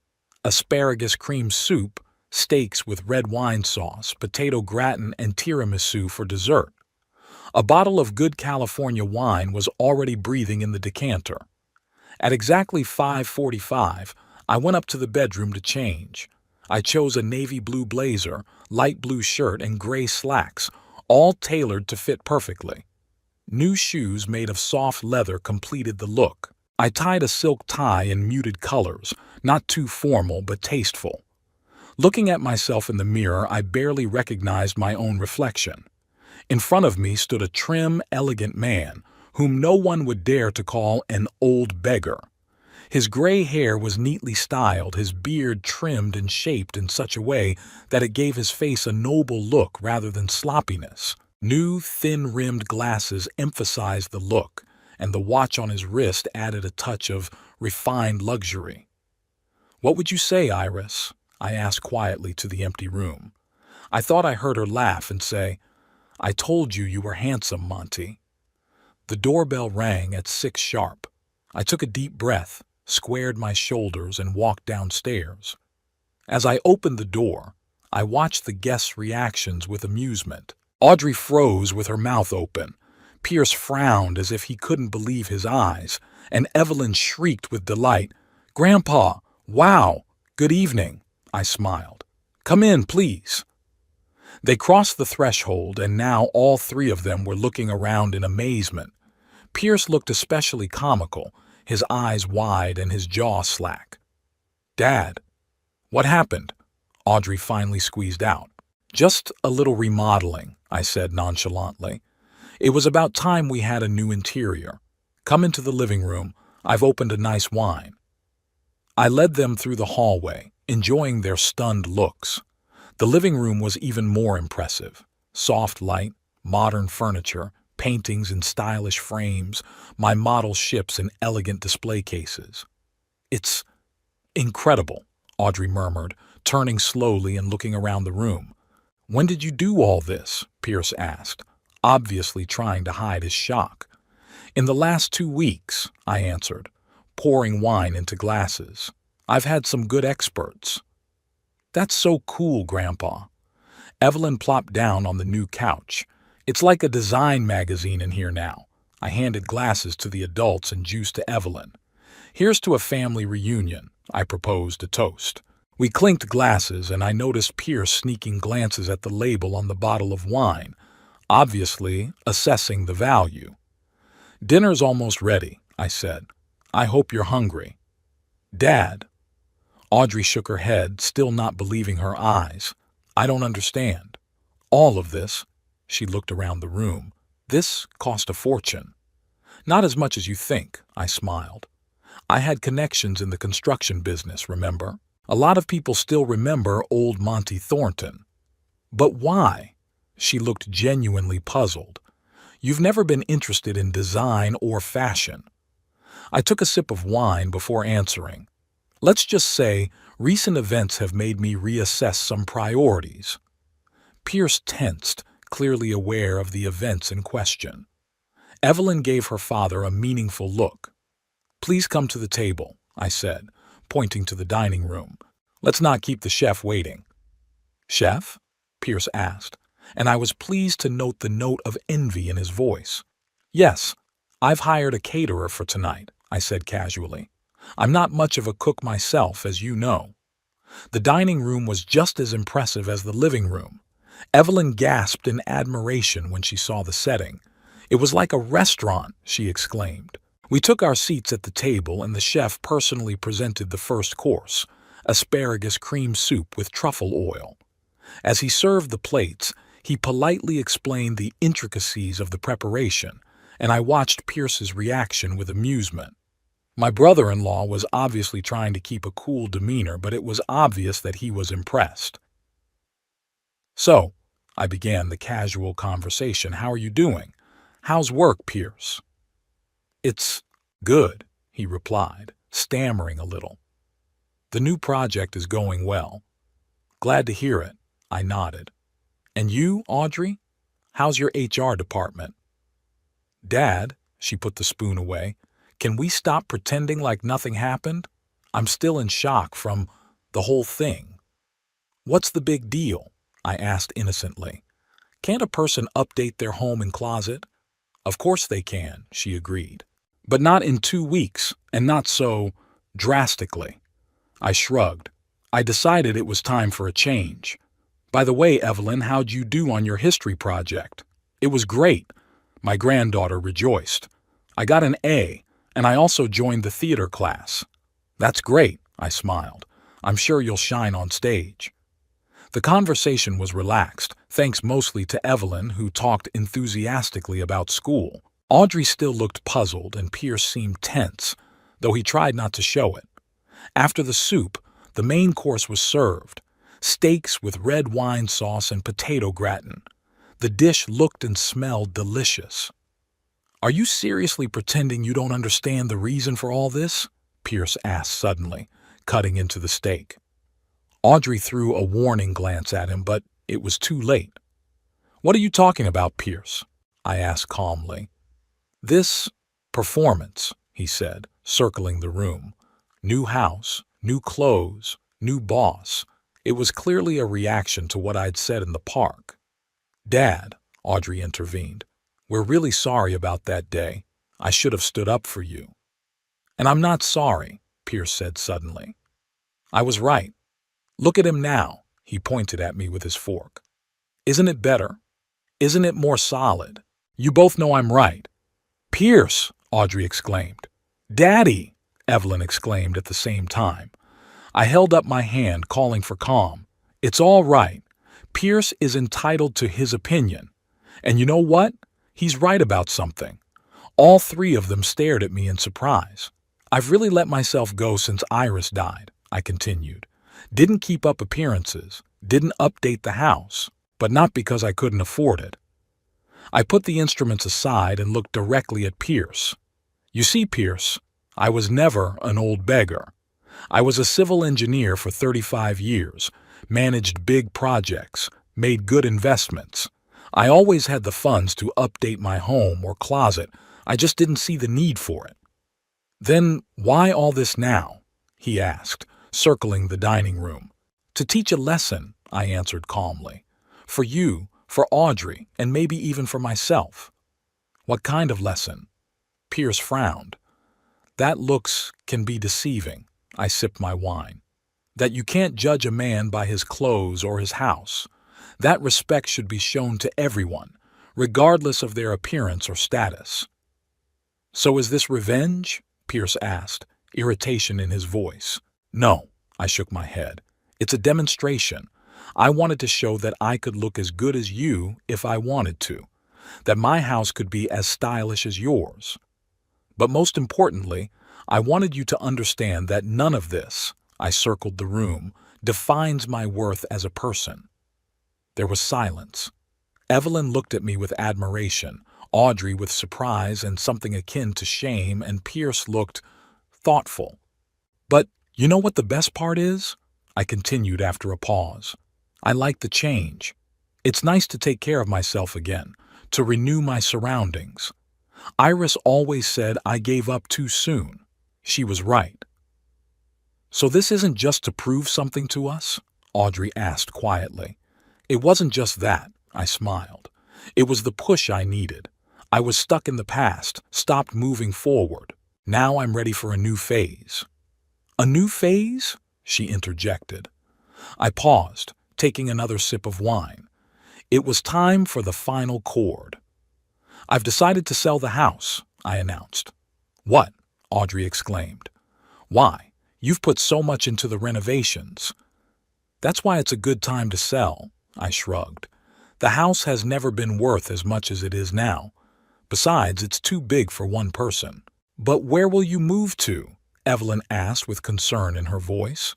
A: Asparagus cream soup, steaks with red wine sauce, potato gratin, and tiramisu for dessert. A bottle of good California wine was already breathing in the decanter. At exactly 5:45, I went up to the bedroom to change. I chose a navy blue blazer, light blue shirt, and gray slacks, all tailored to fit perfectly. New shoes made of soft leather completed the look. I tied a silk tie in muted colors, not too formal but tasteful. Looking at myself in the mirror, I barely recognized my own reflection. In front of me stood a trim, elegant man, whom no one would dare to call an old beggar. His gray hair was neatly styled, his beard trimmed and shaped in such a way that it gave his face a noble look rather than sloppiness. New, thin-rimmed glasses emphasized the look, and the watch on his wrist added a touch of refined luxury. "What would you say, Iris?" I asked quietly to the empty room. I thought I heard her laugh and say, "I told you you were handsome, Monty." The doorbell rang at 6 sharp. I took a deep breath, squared my shoulders, and walked downstairs. As I opened the door, I watched the guests' reactions with amusement. Audrey froze with her mouth open. Pierce frowned as if he couldn't believe his eyes, and Evelyn shrieked with delight. "Grandpa! Wow! Good evening!" I smiled. "Come in, please." They crossed the threshold, and now all three of them were looking around in amazement. Pierce looked especially comical, his eyes wide and his jaw slack. "Dad, what happened?" Audrey finally squeezed out. "Just a little remodeling," I said nonchalantly. "It was about time we had a new interior. Come into the living room. I've opened a nice wine." I led them through the hallway, enjoying their stunned looks. The living room was even more impressive. Soft light, modern furniture, paintings in stylish frames, my model ships in elegant display cases. "It's incredible," Audrey murmured, turning slowly and looking around the room. "When did you do all this?" Pierce asked, obviously trying to hide his shock. "In the last 2 weeks," I answered, pouring wine into glasses. "I've had some good experts." "That's so cool, Grandpa." Evelyn plopped down on the new couch. "It's like a design magazine in here now." I handed glasses to the adults and juice to Evelyn. "Here's to a family reunion," I proposed a toast. We clinked glasses, and I noticed Pierce sneaking glances at the label on the bottle of wine, obviously assessing the value. "Dinner's almost ready," I said. "I hope you're hungry." "Dad." Audrey shook her head, still not believing her eyes. "I don't understand. All of this," she looked around the room, "this cost a fortune." "Not as much as you think," I smiled. "I had connections in the construction business, remember? A lot of people still remember old Monty Thornton." "But why?" She looked genuinely puzzled. "You've never been interested in design or fashion." I took a sip of wine before answering. "Let's just say recent events have made me reassess some priorities." Pierce tensed, clearly aware of the events in question. Evelyn gave her father a meaningful look. "Please come to the table," I said, pointing to the dining room. "Let's not keep the chef waiting." "Chef?" Pierce asked, and I was pleased to note the note of envy in his voice. "Yes, I've hired a caterer for tonight," I said casually. I'm not much of a cook myself, as you know. The dining room was just as impressive as the living room. Evelyn gasped in admiration when she saw the setting. It was like a restaurant, she exclaimed. We took our seats at the table and the chef personally presented the first course, asparagus cream soup with truffle oil. As he served the plates, he politely explained the intricacies of the preparation, and I watched Pierce's reaction with amusement. My brother-in-law was obviously trying to keep a cool demeanor, but it was obvious that he was impressed. So, I began the casual conversation. How are you doing? How's work, Pierce? It's good, he replied, stammering a little. The new project is going well. Glad to hear it, I nodded. And you, Audrey? How's your HR department? Dad, she put the spoon away, can we stop pretending like nothing happened? I'm still in shock from the whole thing. What's the big deal? I asked innocently. Can't a person update their home and closet? Of course they can, she agreed. But not in 2 weeks, and not so drastically. I shrugged. I decided it was time for a change. By the way, Evelyn, how'd you do on your history project? It was great. My granddaughter rejoiced. I got an A, and I also joined the theater class. That's great, I smiled. I'm sure you'll shine on stage. The conversation was relaxed, thanks mostly to Evelyn, who talked enthusiastically about school. Audrey still looked puzzled, and Pierce seemed tense, though he tried not to show it. After the soup, the main course was served, steaks with red wine sauce and potato gratin. The dish looked and smelled delicious. Are you seriously pretending you don't understand the reason for all this? Pierce asked suddenly, cutting into the steak. Audrey threw a warning glance at him, but it was too late. What are you talking about, Pierce? I asked calmly. This performance, he said, circling the room. New house, new clothes, new boss. It was clearly a reaction to what I'd said in the park. Dad, Audrey intervened, we're really sorry about that day. I should have stood up for you. And I'm not sorry, Pierce said suddenly. I was right. Look at him now, he pointed at me with his fork. Isn't it better? Isn't it more solid? You both know I'm right. Pierce, Audrey exclaimed. Daddy, Evelyn exclaimed at the same time. I held up my hand, calling for calm. It's all right. Pierce is entitled to his opinion. And you know what? He's right about something. All three of them stared at me in surprise. I've really let myself go since Iris died, I continued. Didn't keep up appearances, didn't update the house, but not because I couldn't afford it. I put the instruments aside and looked directly at Pierce. You see, Pierce, I was never an old beggar. I was a civil engineer for 35 years, managed big projects, made good investments. I always had the funds to update my home or closet. I just didn't see the need for it. Then why all this now? He asked, circling the dining room. To teach a lesson, I answered calmly. For you, for Audrey, and maybe even for myself. What kind of lesson? Pierce frowned. That looks can be deceiving. I sipped my wine. That you can't judge a man by his clothes or his house. That respect should be shown to everyone, regardless of their appearance or status. So is this revenge? Pierce asked, irritation in his voice. No, I shook my head. It's a demonstration. I wanted to show that I could look as good as you if I wanted to, that my house could be as stylish as yours. But most importantly, I wanted you to understand that none of this, I circled the room, defines my worth as a person. There was silence. Evelyn looked at me with admiration, Audrey with surprise and something akin to shame, and Pierce looked thoughtful. But you know what the best part is? I continued after a pause. I like the change. It's nice to take care of myself again, to renew my surroundings. Iris always said I gave up too soon. She was right. So this isn't just to prove something to us? Audrey asked quietly. It wasn't just that, I smiled. It was the push I needed. I was stuck in the past, stopped moving forward. Now I'm ready for a new phase. A new phase? She interjected. I paused, taking another sip of wine. It was time for the final chord. I've decided to sell the house, I announced. What? Audrey exclaimed. Why? You've put so much into the renovations. That's why it's a good time to sell, I shrugged. The house has never been worth as much as it is now. Besides, it's too big for one person. But where will you move to? Evelyn asked with concern in her voice.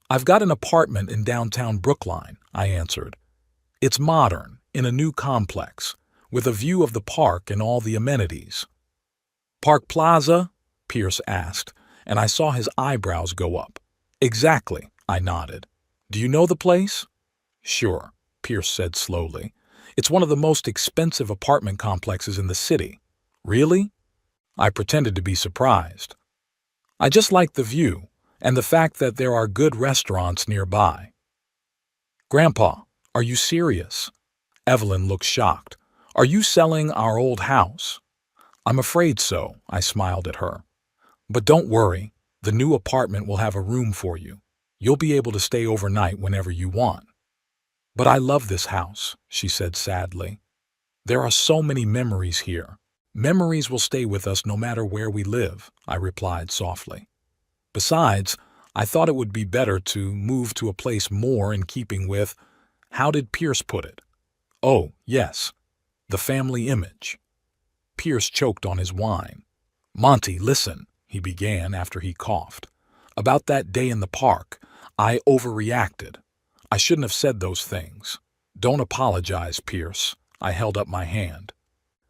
A: I've got an apartment in downtown Brookline, I answered. It's modern, in a new complex, with a view of the park and all the amenities. Park Plaza? Pierce asked, and I saw his eyebrows go up. Exactly, I nodded. Do you know the place? Sure, Pierce said slowly. It's one of the most expensive apartment complexes in the city. Really? I pretended to be surprised. I just like the view, and the fact that there are good restaurants nearby. Grandpa, are you serious? Evelyn looked shocked. Are you selling our old house? I'm afraid so, I smiled at her. But don't worry, the new apartment will have a room for you. You'll be able to stay overnight whenever you want. But I love this house, she said sadly. There are so many memories here. Memories will stay with us no matter where we live, I replied softly. Besides, I thought it would be better to move to a place more in keeping with, how did Pierce put it? Oh, yes, the family image. Pierce choked on his wine. Monty, listen, he began after he coughed. About that day in the park, I overreacted. I shouldn't have said those things. Don't apologize, Pierce. I held up my hand.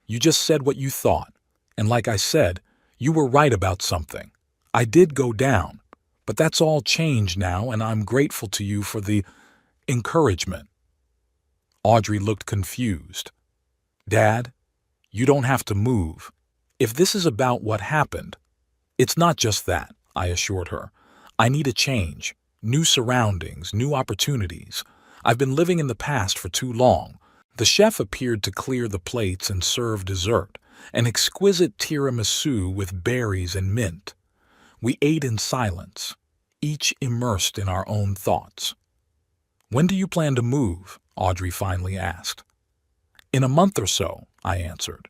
A: You just said what you thought, and like I said, you were right about something. I did go down, but that's all changed now, and I'm grateful to you for the encouragement. Audrey looked confused. Dad, you don't have to move. If this is about what happened, it's not just that, I assured her. I need a change, new surroundings, new opportunities. I've been living in the past for too long. The chef appeared to clear the plates and serve dessert, an exquisite tiramisu with berries and mint. We ate in silence, each immersed in our own thoughts. When do you plan to move? Audrey finally asked. In a month or so, I answered.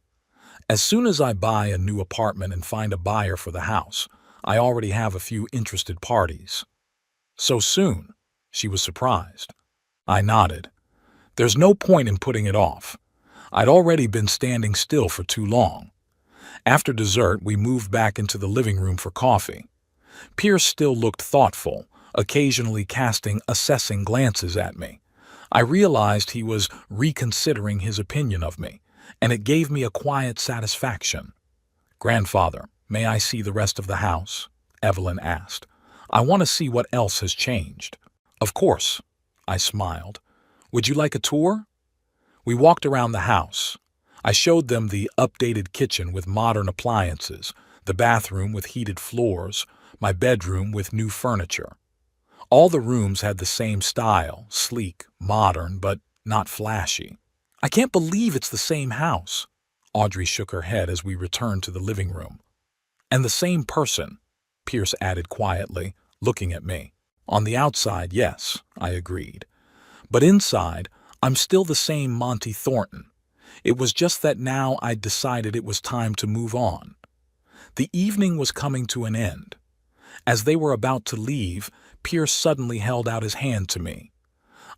A: As soon as I buy a new apartment and find a buyer for the house, I already have a few interested parties. So soon? She was surprised. I nodded. There's no point in putting it off. I'd already been standing still for too long. After dessert, we moved back into the living room for coffee. Pierce still looked thoughtful, occasionally casting assessing glances at me. I realized he was reconsidering his opinion of me, and it gave me a quiet satisfaction. Grandfather, may I see the rest of the house? Evelyn asked. I want to see what else has changed. Of course, I smiled. Would you like a tour? We walked around the house. I showed them the updated kitchen with modern appliances, the bathroom with heated floors, my bedroom with new furniture. All the rooms had the same style, sleek, modern, but not flashy. I can't believe it's the same house. Audrey shook her head as we returned to the living room. And the same person, Pierce added quietly, looking at me. On the outside, yes, I agreed. But inside, I'm still the same Monty Thornton. It was just that now I'd decided it was time to move on. The evening was coming to an end. As they were about to leave, Pierce suddenly held out his hand to me.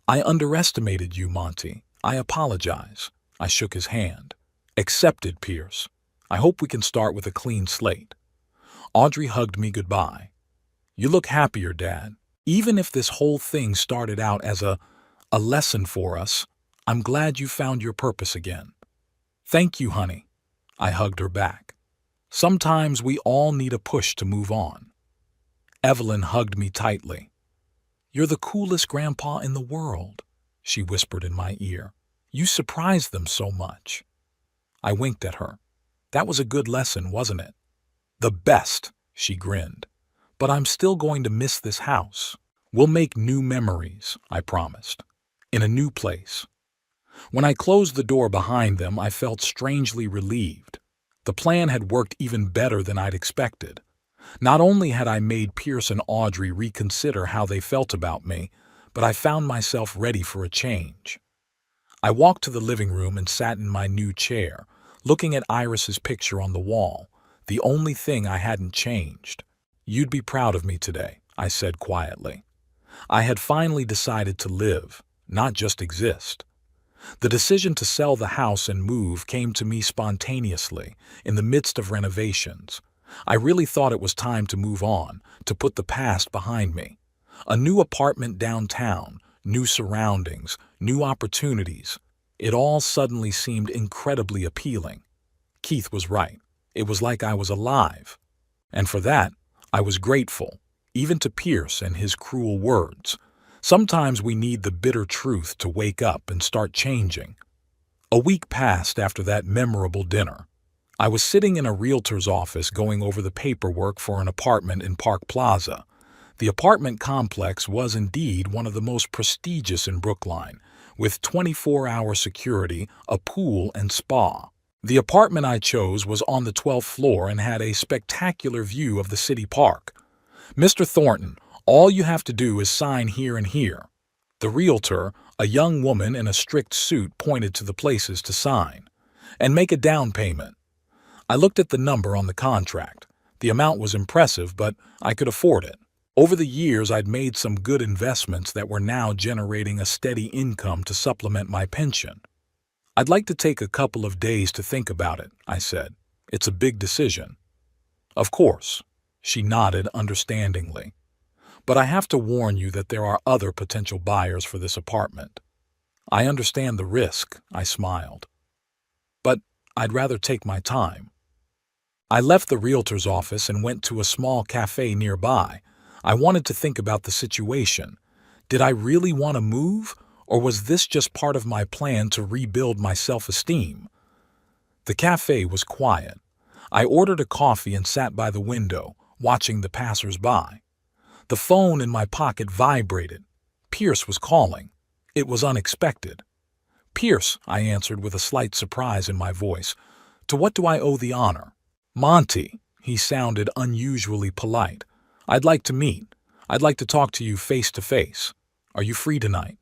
A: I underestimated you, Monty. I apologize. I shook his hand. Accepted, Pierce. I hope we can start with a clean slate. Audrey hugged me goodbye. You look happier, Dad. Even if this whole thing started out as a lesson for us, I'm glad you found your purpose again. Thank you, honey. I hugged her back. Sometimes we all need a push to move on. Evelyn hugged me tightly. You're the coolest grandpa in the world, she whispered in my ear. You surprised them so much. I winked at her. That was a good lesson, wasn't it? The best, she grinned. But I'm still going to miss this house. We'll make new memories, I promised. In a new place. When I closed the door behind them, I felt strangely relieved. The plan had worked even better than I'd expected. Not only had I made Pierce and Audrey reconsider how they felt about me, but I found myself ready for a change. I walked to the living room and sat in my new chair, looking at Iris's picture on the wall, the only thing I hadn't changed. "You'd be proud of me today," I said quietly. I had finally decided to live, not just exist. The decision to sell the house and move came to me spontaneously, in the midst of renovations. I really thought it was time to move on, to put the past behind me. A new apartment downtown, new surroundings, new opportunities. It all suddenly seemed incredibly appealing. Keith was right. It was like I was alive. And for that, I was grateful, even to Pierce and his cruel words. Sometimes we need the bitter truth to wake up and start changing. A week passed after that memorable dinner. I was sitting in a realtor's office going over the paperwork for an apartment in Park Plaza. The apartment complex was indeed one of the most prestigious in Brookline, with 24-hour security, a pool, and spa. The apartment I chose was on the 12th floor and had a spectacular view of the city park. "Mr. Thornton, all you have to do is sign here and here." The realtor, a young woman in a strict suit, pointed to the places to sign. "And make a down payment." I looked at the number on the contract. The amount was impressive, but I could afford it. Over the years, I'd made some good investments that were now generating a steady income to supplement my pension. "I'd like to take a couple of days to think about it," I said. "It's a big decision." "Of course," she nodded understandingly. "But I have to warn you that there are other potential buyers for this apartment." "I understand the risk," I smiled. "But I'd rather take my time." I left the realtor's office and went to a small cafe nearby. I wanted to think about the situation. Did I really want to move, or was this just part of my plan to rebuild my self-esteem? The cafe was quiet. I ordered a coffee and sat by the window, watching the passers-by. The phone in my pocket vibrated. Pierce was calling. It was unexpected. "Pierce," I answered with a slight surprise in my voice. "To what do I owe the honor?" "Monty," he sounded unusually polite. "I'd like to meet. I'd like to talk to you face to face. Are you free tonight?"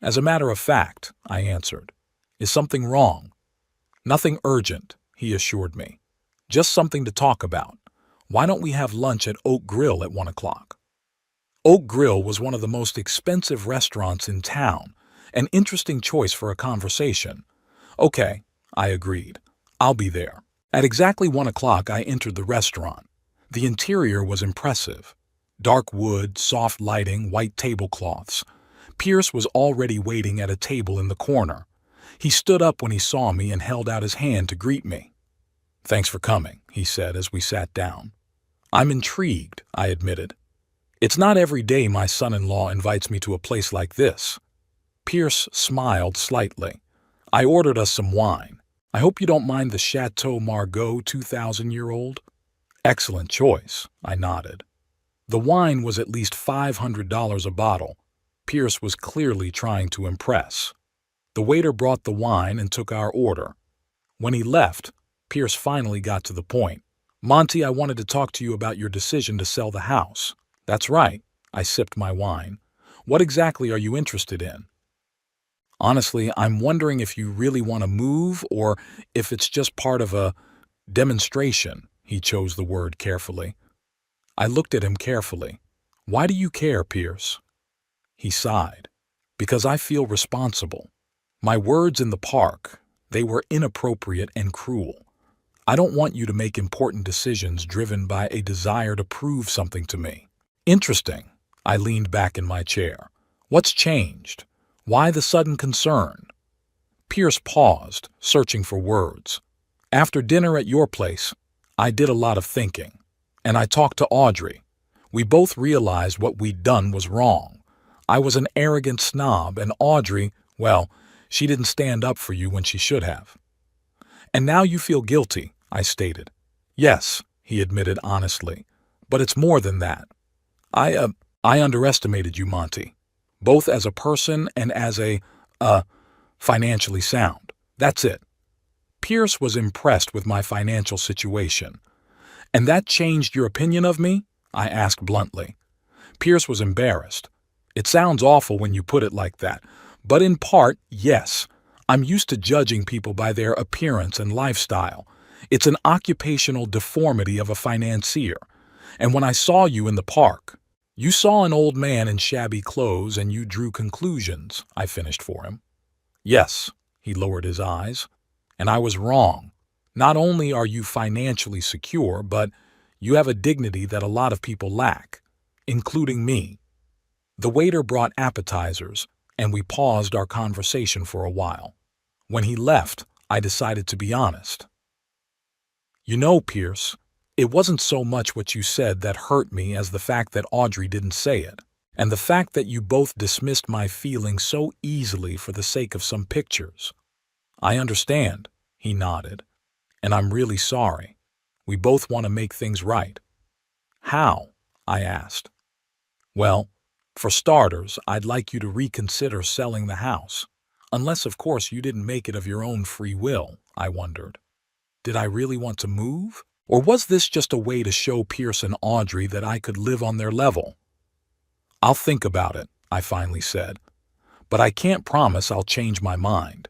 A: "As a matter of fact," I answered. "Is something wrong?" "Nothing urgent," he assured me. "Just something to talk about. Why don't we have lunch at Oak Grill at 1 o'clock? Oak Grill was one of the most expensive restaurants in town, an interesting choice for a conversation. "Okay," I agreed. "I'll be there." At exactly 1 o'clock, I entered the restaurant. The interior was impressive. Dark wood, soft lighting, white tablecloths. Pierce was already waiting at a table in the corner. He stood up when he saw me and held out his hand to greet me. "Thanks for coming," he said as we sat down. "I'm intrigued," I admitted. "It's not every day my son-in-law invites me to a place like this." Pierce smiled slightly. "I ordered us some wine. I hope you don't mind the Chateau Margaux 2,000-year-old? "Excellent choice," I nodded. The wine was at least $500 a bottle. Pierce was clearly trying to impress. The waiter brought the wine and took our order. When he left, Pierce finally got to the point. "Monty, I wanted to talk to you about your decision to sell the house." "That's right." I sipped my wine. "What exactly are you interested in?" "Honestly, I'm wondering if you really want to move or if it's just part of a demonstration." He chose the word carefully. I looked at him carefully. "Why do you care, Pierce?" He sighed. "Because I feel responsible. My words in the park, they were inappropriate and cruel. I don't want you to make important decisions driven by a desire to prove something to me." "Interesting." I leaned back in my chair. "What's changed? Why the sudden concern?" Pierce paused, searching for words. "After dinner at your place, I did a lot of thinking. And I talked to Audrey. We both realized what we'd done was wrong. I was an arrogant snob, and Audrey, well, she didn't stand up for you when she should have." "And now you feel guilty," I stated. "Yes," he admitted honestly. "But it's more than that. I underestimated you, Monty. Both as a person and as financially sound. That's it." Pierce was impressed with my financial situation. And that changed your opinion of me? I asked bluntly. Pierce was embarrassed. It sounds awful when you put it like that, but in part, yes. I'm used to judging people by their appearance and lifestyle. It's an occupational deformity of a financier. And when I saw you in the park, you saw an old man in shabby clothes and you drew conclusions, I finished for him. Yes, he lowered his eyes. And I was wrong. Not only are you financially secure, but you have a dignity that a lot of people lack, including me. The waiter brought appetizers, and we paused our conversation for a while. When he left, I decided to be honest. You know, Pierce, it wasn't so much what you said that hurt me as the fact that Audrey didn't say it, and the fact that you both dismissed my feelings so easily for the sake of some pictures. I understand, he nodded, and I'm really sorry. We both want to make things right. How? I asked. Well, for starters, I'd like you to reconsider selling the house. Unless, of course, you didn't make it of your own free will, I wondered. Did I really want to move? Or was this just a way to show Pierce and Audrey that I could live on their level? I'll think about it, I finally said. But I can't promise I'll change my mind.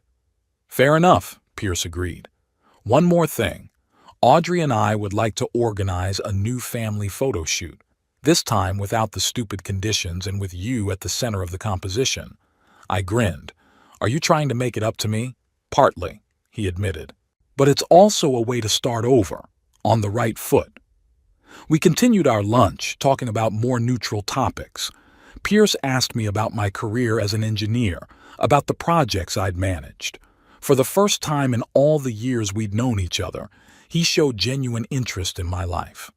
A: Fair enough, Pierce agreed. One more thing. Audrey and I would like to organize a new family photo shoot. This time without the stupid conditions and with you at the center of the composition. I grinned. Are you trying to make it up to me? Partly, he admitted. But it's also a way to start over, on the right foot. We continued our lunch, talking about more neutral topics. Pierce asked me about my career as an engineer, about the projects I'd managed. For the first time in all the years we'd known each other, he showed genuine interest in my life.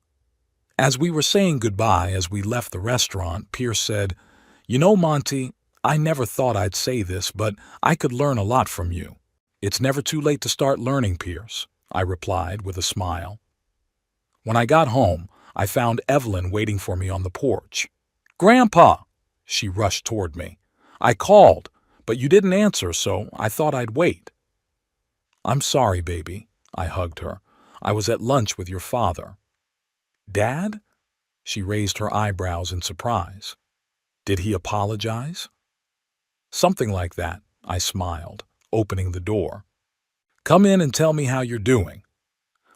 A: As we were saying goodbye as we left the restaurant, Pierce said, You know, Monty, I never thought I'd say this, but I could learn a lot from you. It's never too late to start learning, Pierce, I replied with a smile. When I got home, I found Evelyn waiting for me on the porch. Grandpa! She rushed toward me. I called, but you didn't answer, so I thought I'd wait. I'm sorry, baby, I hugged her. I was at lunch with your father. Dad? She raised her eyebrows in surprise. Did he apologize? Something like that, I smiled, opening the door. Come in and tell me how you're doing.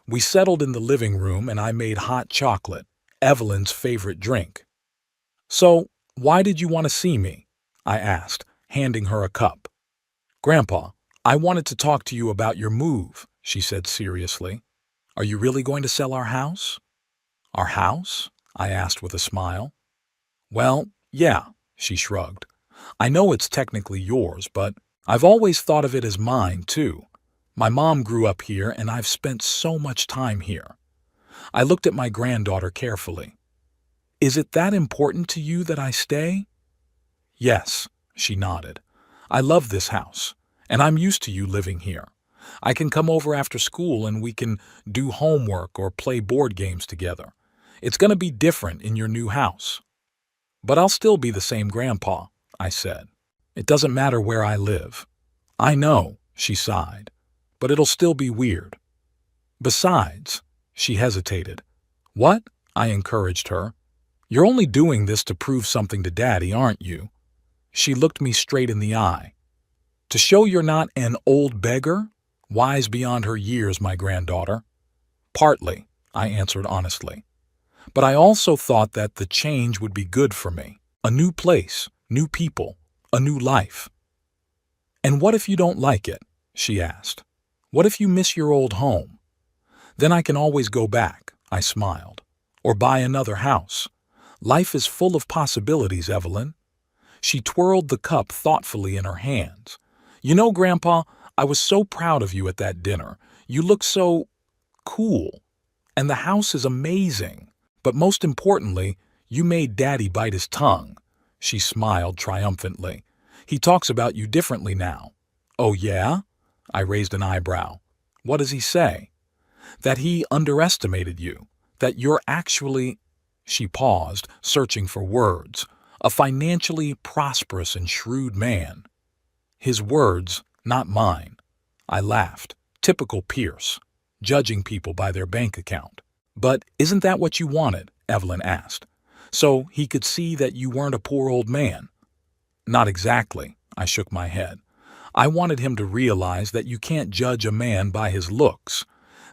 A: We settled in the living room and I made hot chocolate, Evelyn's favorite drink. So, why did you want to see me? I asked, handing her a cup. Grandpa, I wanted to talk to you about your move, she said seriously. Are you really going to sell our house? Our house? I asked with a smile. Well, yeah, she shrugged. I know it's technically yours, but I've always thought of it as mine, too. My mom grew up here and I've spent so much time here. I looked at my granddaughter carefully. Is it that important to you that I stay? Yes, she nodded. I love this house, and I'm used to you living here. I can come over after school and we can do homework or play board games together. It's going to be different in your new house. But I'll still be the same grandpa, I said. It doesn't matter where I live. I know, she sighed, but it'll still be weird. Besides, she hesitated. What? I encouraged her. You're only doing this to prove something to Daddy, aren't you? She looked me straight in the eye. To show you're not an old beggar? Wise beyond her years, my granddaughter. Partly, I answered honestly. But I also thought that the change would be good for me. A new place, new people, a new life. And what if you don't like it? She asked. What if you miss your old home? Then I can always go back, I smiled. Or buy another house. Life is full of possibilities, Evelyn. She twirled the cup thoughtfully in her hands. You know, Grandpa, I was so proud of you at that dinner. You looked so cool. And the house is amazing. But most importantly, you made Daddy bite his tongue. She smiled triumphantly. He talks about you differently now. Oh, yeah? I raised an eyebrow. What does he say? That he underestimated you. That you're actually... She paused, searching for words. A financially prosperous and shrewd man. His words, not mine. I laughed. Typical Pierce, judging people by their bank account. But isn't that what you wanted? Evelyn asked. So he could see that you weren't a poor old man. Not exactly, I shook my head. I wanted him to realize that you can't judge a man by his looks,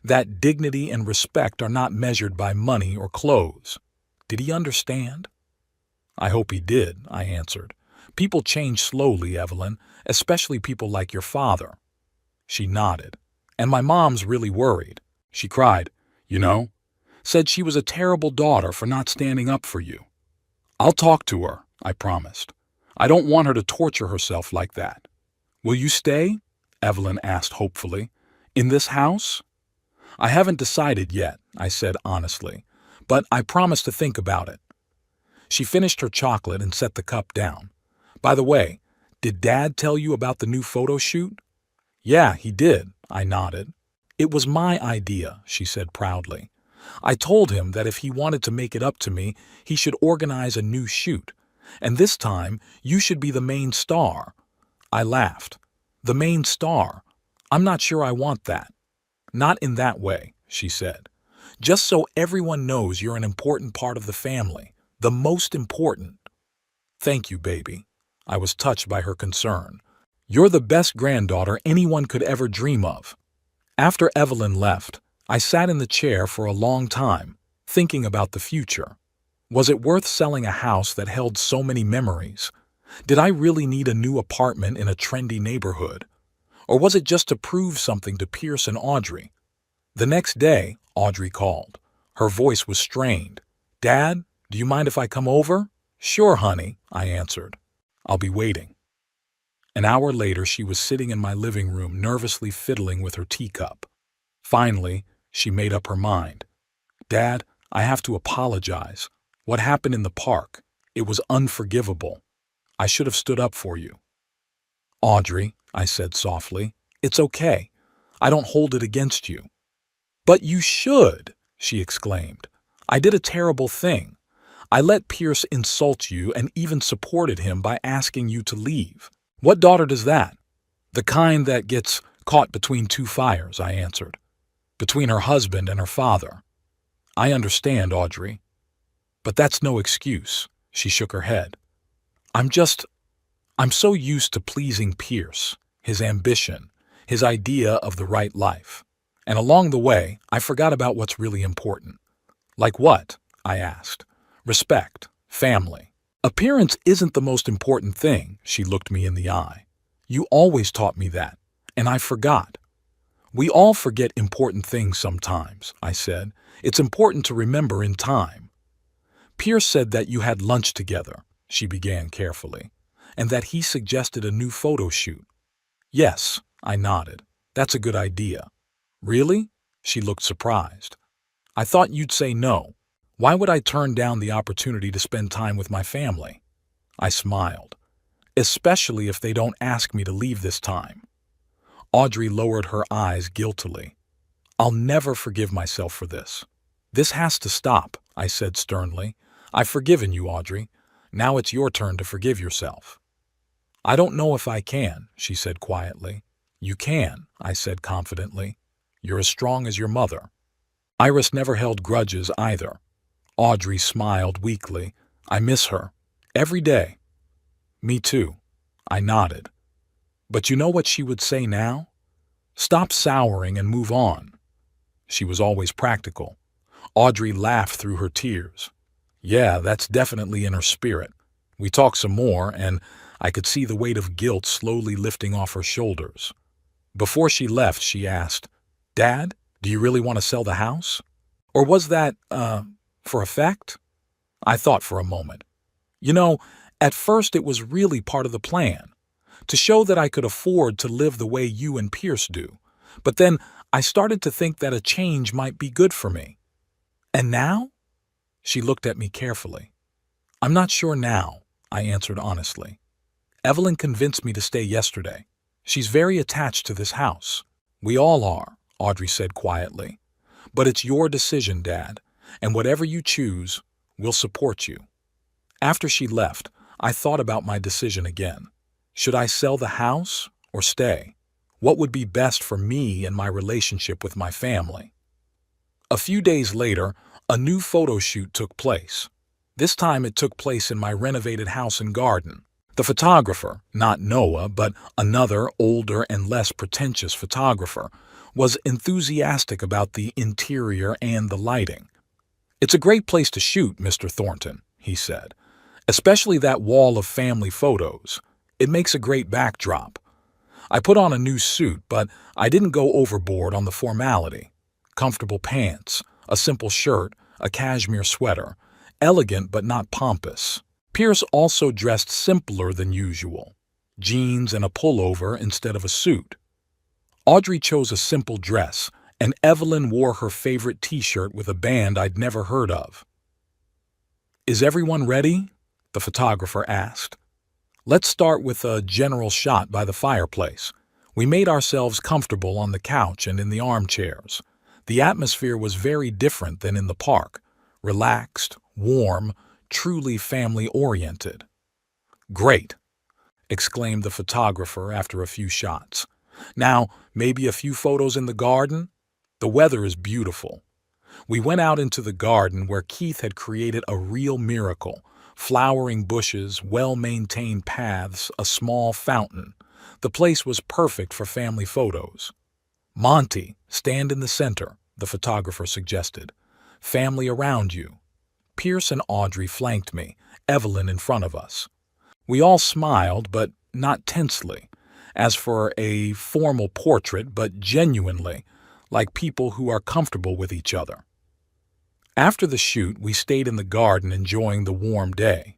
A: that dignity and respect are not measured by money or clothes. Did he understand? I hope he did, I answered. People change slowly, Evelyn, especially people like your father. She nodded. And my mom's really worried. She cried, you know, said she was a terrible daughter for not standing up for you. I'll talk to her, I promised. I don't want her to torture herself like that. Will you stay? Evelyn asked hopefully. In this house? I haven't decided yet, I said honestly, but I promise to think about it. She finished her chocolate and set the cup down. By the way, did Dad tell you about the new photo shoot? Yeah, he did, I nodded. It was my idea, she said proudly. I told him that if he wanted to make it up to me, he should organize a new shoot. And this time, you should be the main star. I laughed. The main star? I'm not sure I want that. Not in that way, she said. Just so everyone knows you're an important part of the family. The most important. Thank you, baby. I was touched by her concern. You're the best granddaughter anyone could ever dream of. After Evelyn left, I sat in the chair for a long time, thinking about the future. Was it worth selling a house that held so many memories? Did I really need a new apartment in a trendy neighborhood? Or was it just to prove something to Pierce and Audrey? The next day, Audrey called. Her voice was strained. Dad, do you mind if I come over? Sure, honey, I answered. I'll be waiting. An hour later, she was sitting in my living room, nervously fiddling with her teacup. Finally, she made up her mind. Dad, I have to apologize. What happened in the park? It was unforgivable. I should have stood up for you. Audrey, I said softly, it's okay. I don't hold it against you. But you should, she exclaimed. I did a terrible thing. I let Pierce insult you and even supported him by asking you to leave. What daughter does that? The kind that gets caught between two fires, I answered. Between her husband and her father. I understand, Audrey. But that's no excuse, she shook her head. I'm so used to pleasing Pierce, his ambition, his idea of the right life. And along the way, I forgot about what's really important. Like what? I asked. Respect, family. Appearance isn't the most important thing, she looked me in the eye. You always taught me that, and I forgot. We all forget important things sometimes, I said. It's important to remember in time. Pierce said that you had lunch together, she began carefully, and that he suggested a new photo shoot. Yes, I nodded. That's a good idea. Really? She looked surprised. I thought you'd say no. Why would I turn down the opportunity to spend time with my family? I smiled. Especially if they don't ask me to leave this time. Audrey lowered her eyes guiltily. I'll never forgive myself for this. This has to stop, I said sternly. I've forgiven you, Audrey. Now it's your turn to forgive yourself. I don't know if I can, she said quietly. You can, I said confidently. You're as strong as your mother. Iris never held grudges either. Audrey smiled weakly. I miss her. Every day. Me too. I nodded. But you know what she would say now? Stop souring and move on. She was always practical. Audrey laughed through her tears. Yeah, that's definitely in her spirit. We talked some more, and I could see the weight of guilt slowly lifting off her shoulders. Before she left, she asked, Dad, do you really want to sell the house? Or was that, for effect? I thought for a moment. You know, at first it was really part of the plan, to show that I could afford to live the way you and Pierce do. But then I started to think that a change might be good for me. And now? She looked at me carefully. I'm not sure now, I answered honestly. Evelyn convinced me to stay yesterday. She's very attached to this house. We all are, Audrey said quietly. But it's your decision, Dad, and whatever you choose, we'll support you. After she left, I thought about my decision again. Should I sell the house or stay? What would be best for me and my relationship with my family? A few days later, a new photo shoot took place. This time it took place in my renovated house and garden. The photographer, not Noah, but another older and less pretentious photographer, was enthusiastic about the interior and the lighting. "It's a great place to shoot, Mr. Thornton," he said. "Especially that wall of family photos. It makes a great backdrop." I put on a new suit, but I didn't go overboard on the formality. Comfortable pants, a simple shirt, a cashmere sweater, elegant but not pompous. Pierce also dressed simpler than usual, jeans and a pullover instead of a suit. Audrey chose a simple dress, and Evelyn wore her favorite t-shirt with a band I'd never heard of. "Is everyone ready?" the photographer asked. "Let's start with a general shot by the fireplace." We made ourselves comfortable on the couch and in the armchairs. The atmosphere was very different than in the park, relaxed, warm, truly family-oriented. "Great!" exclaimed the photographer after a few shots. "Now, maybe a few photos in the garden? The weather is beautiful." We went out into the garden where Keith had created a real miracle. Flowering bushes, well-maintained paths, a small fountain. The place was perfect for family photos. "Monty, stand in the center," the photographer suggested. "Family around you." Pierce and Audrey flanked me, Evelyn in front of us. We all smiled, but not tensely, as for a formal portrait, but genuinely, like people who are comfortable with each other. After the shoot, we stayed in the garden enjoying the warm day.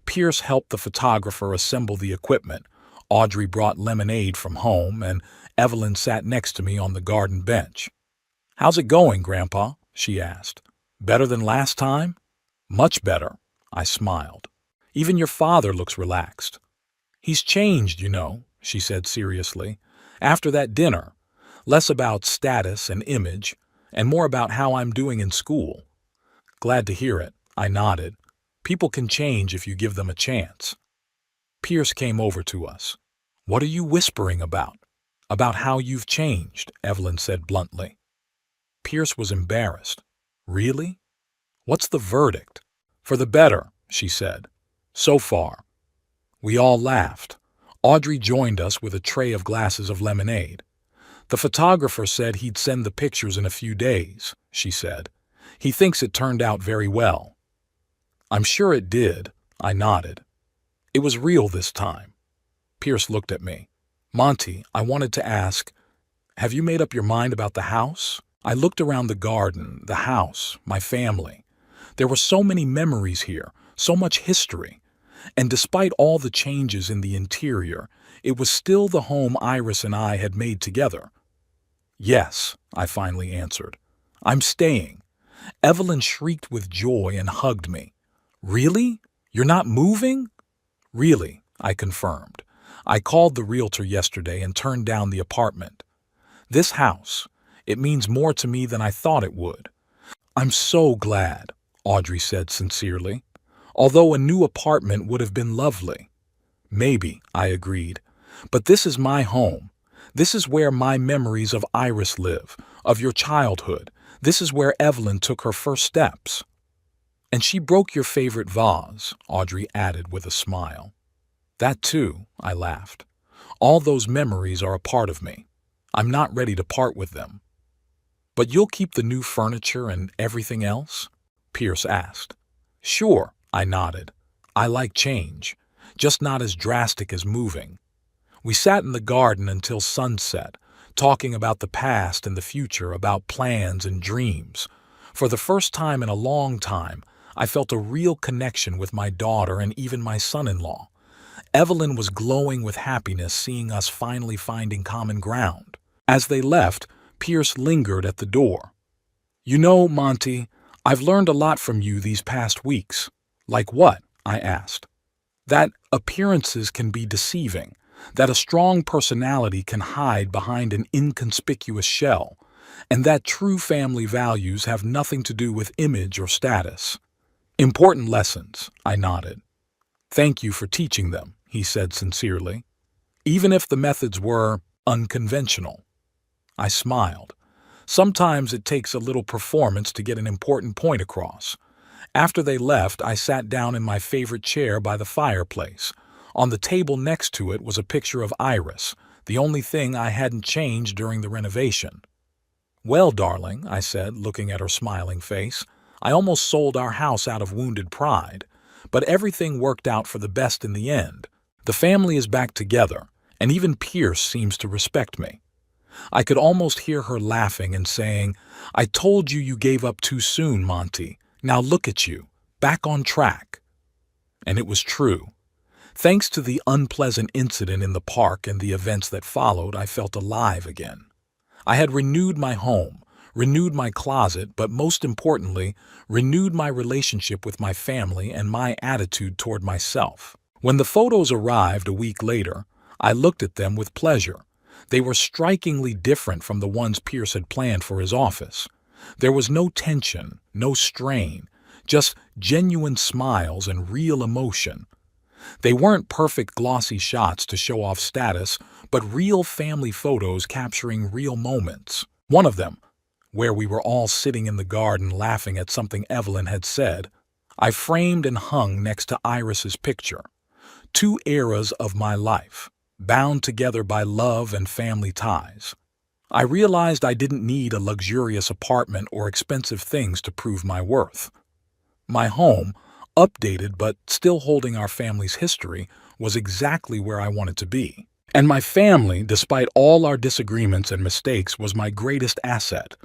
A: Pierce helped the photographer assemble the equipment. Audrey brought lemonade from home, and Evelyn sat next to me on the garden bench. "How's it going, Grandpa?" she asked. "Better than last time?" "Much better," I smiled. "Even your father looks relaxed." "He's changed, you know," she said seriously. "After that dinner, less about status and image, and more about how I'm doing in school." "Glad to hear it," I nodded. "People can change if you give them a chance." Pierce came over to us. "What are you whispering about?" "About how you've changed," Evelyn said bluntly. Pierce was embarrassed. "Really? What's the verdict?" "For the better," she said. "So far." We all laughed. Audrey joined us with a tray of glasses of lemonade. "The photographer said he'd send the pictures in a few days," she said. "He thinks it turned out very well." "I'm sure it did," I nodded. "It was real this time." Pierce looked at me. "Monty, I wanted to ask, have you made up your mind about the house?" I looked around the garden, the house, my family. There were so many memories here, so much history. And despite all the changes in the interior, it was still the home Iris and I had made together. "Yes," I finally answered. "I'm staying." Evelyn shrieked with joy and hugged me. "Really? You're not moving?" "Really," I confirmed. "I called the realtor yesterday and turned down the apartment. This house, it means more to me than I thought it would." "I'm so glad," Audrey said sincerely. "Although a new apartment would have been lovely." "Maybe," I agreed. "But this is my home. This is where my memories of Iris live, of your childhood. This is where Evelyn took her first steps." "And she broke your favorite vase," Audrey added with a smile. "That too," I laughed. "All those memories are a part of me. I'm not ready to part with them." "But you'll keep the new furniture and everything else?" Pierce asked. "Sure," I nodded. "I like change, just not as drastic as moving." We sat in the garden until sunset, talking about the past and the future, about plans and dreams. For the first time in a long time, I felt a real connection with my daughter and even my son-in-law. Evelyn was glowing with happiness seeing us finally finding common ground. As they left, Pierce lingered at the door. "You know, Monty, I've learned a lot from you these past weeks." "Like what?" I asked. "That appearances can be deceiving, that a strong personality can hide behind an inconspicuous shell, and that true family values have nothing to do with image or status." "Important lessons," I nodded. "Thank you for teaching them," he said sincerely. "Even if the methods were unconventional. I smiled. Sometimes it takes a little performance to get an important point across. After they left, I sat down in my favorite chair by the fireplace. On the table next to it was a picture of Iris, the only thing I hadn't changed during the renovation. "Well, darling," I said, looking at her smiling face, "I almost sold our house out of wounded pride, but everything worked out for the best in the end. The family is back together, and even Pierce seems to respect me." I could almost hear her laughing and saying, "I told you you gave up too soon, Monty. Now look at you, back on track." And it was true. Thanks to the unpleasant incident in the park and the events that followed, I felt alive again. I had renewed my home, renewed my closet, but most importantly, renewed my relationship with my family and my attitude toward myself. When the photos arrived a week later, I looked at them with pleasure. They were strikingly different from the ones Pierce had planned for his office. There was no tension, no strain, just genuine smiles and real emotion. They weren't perfect glossy shots to show off status, but real family photos capturing real moments. One of them, where we were all sitting in the garden laughing at something Evelyn had said, I framed and hung next to Iris's picture. Two eras of my life, bound together by love and family ties. I realized I didn't need a luxurious apartment or expensive things to prove my worth. My home, updated but still holding our family's history, was exactly where I wanted to be. And my family, despite all our disagreements and mistakes, was my greatest asset.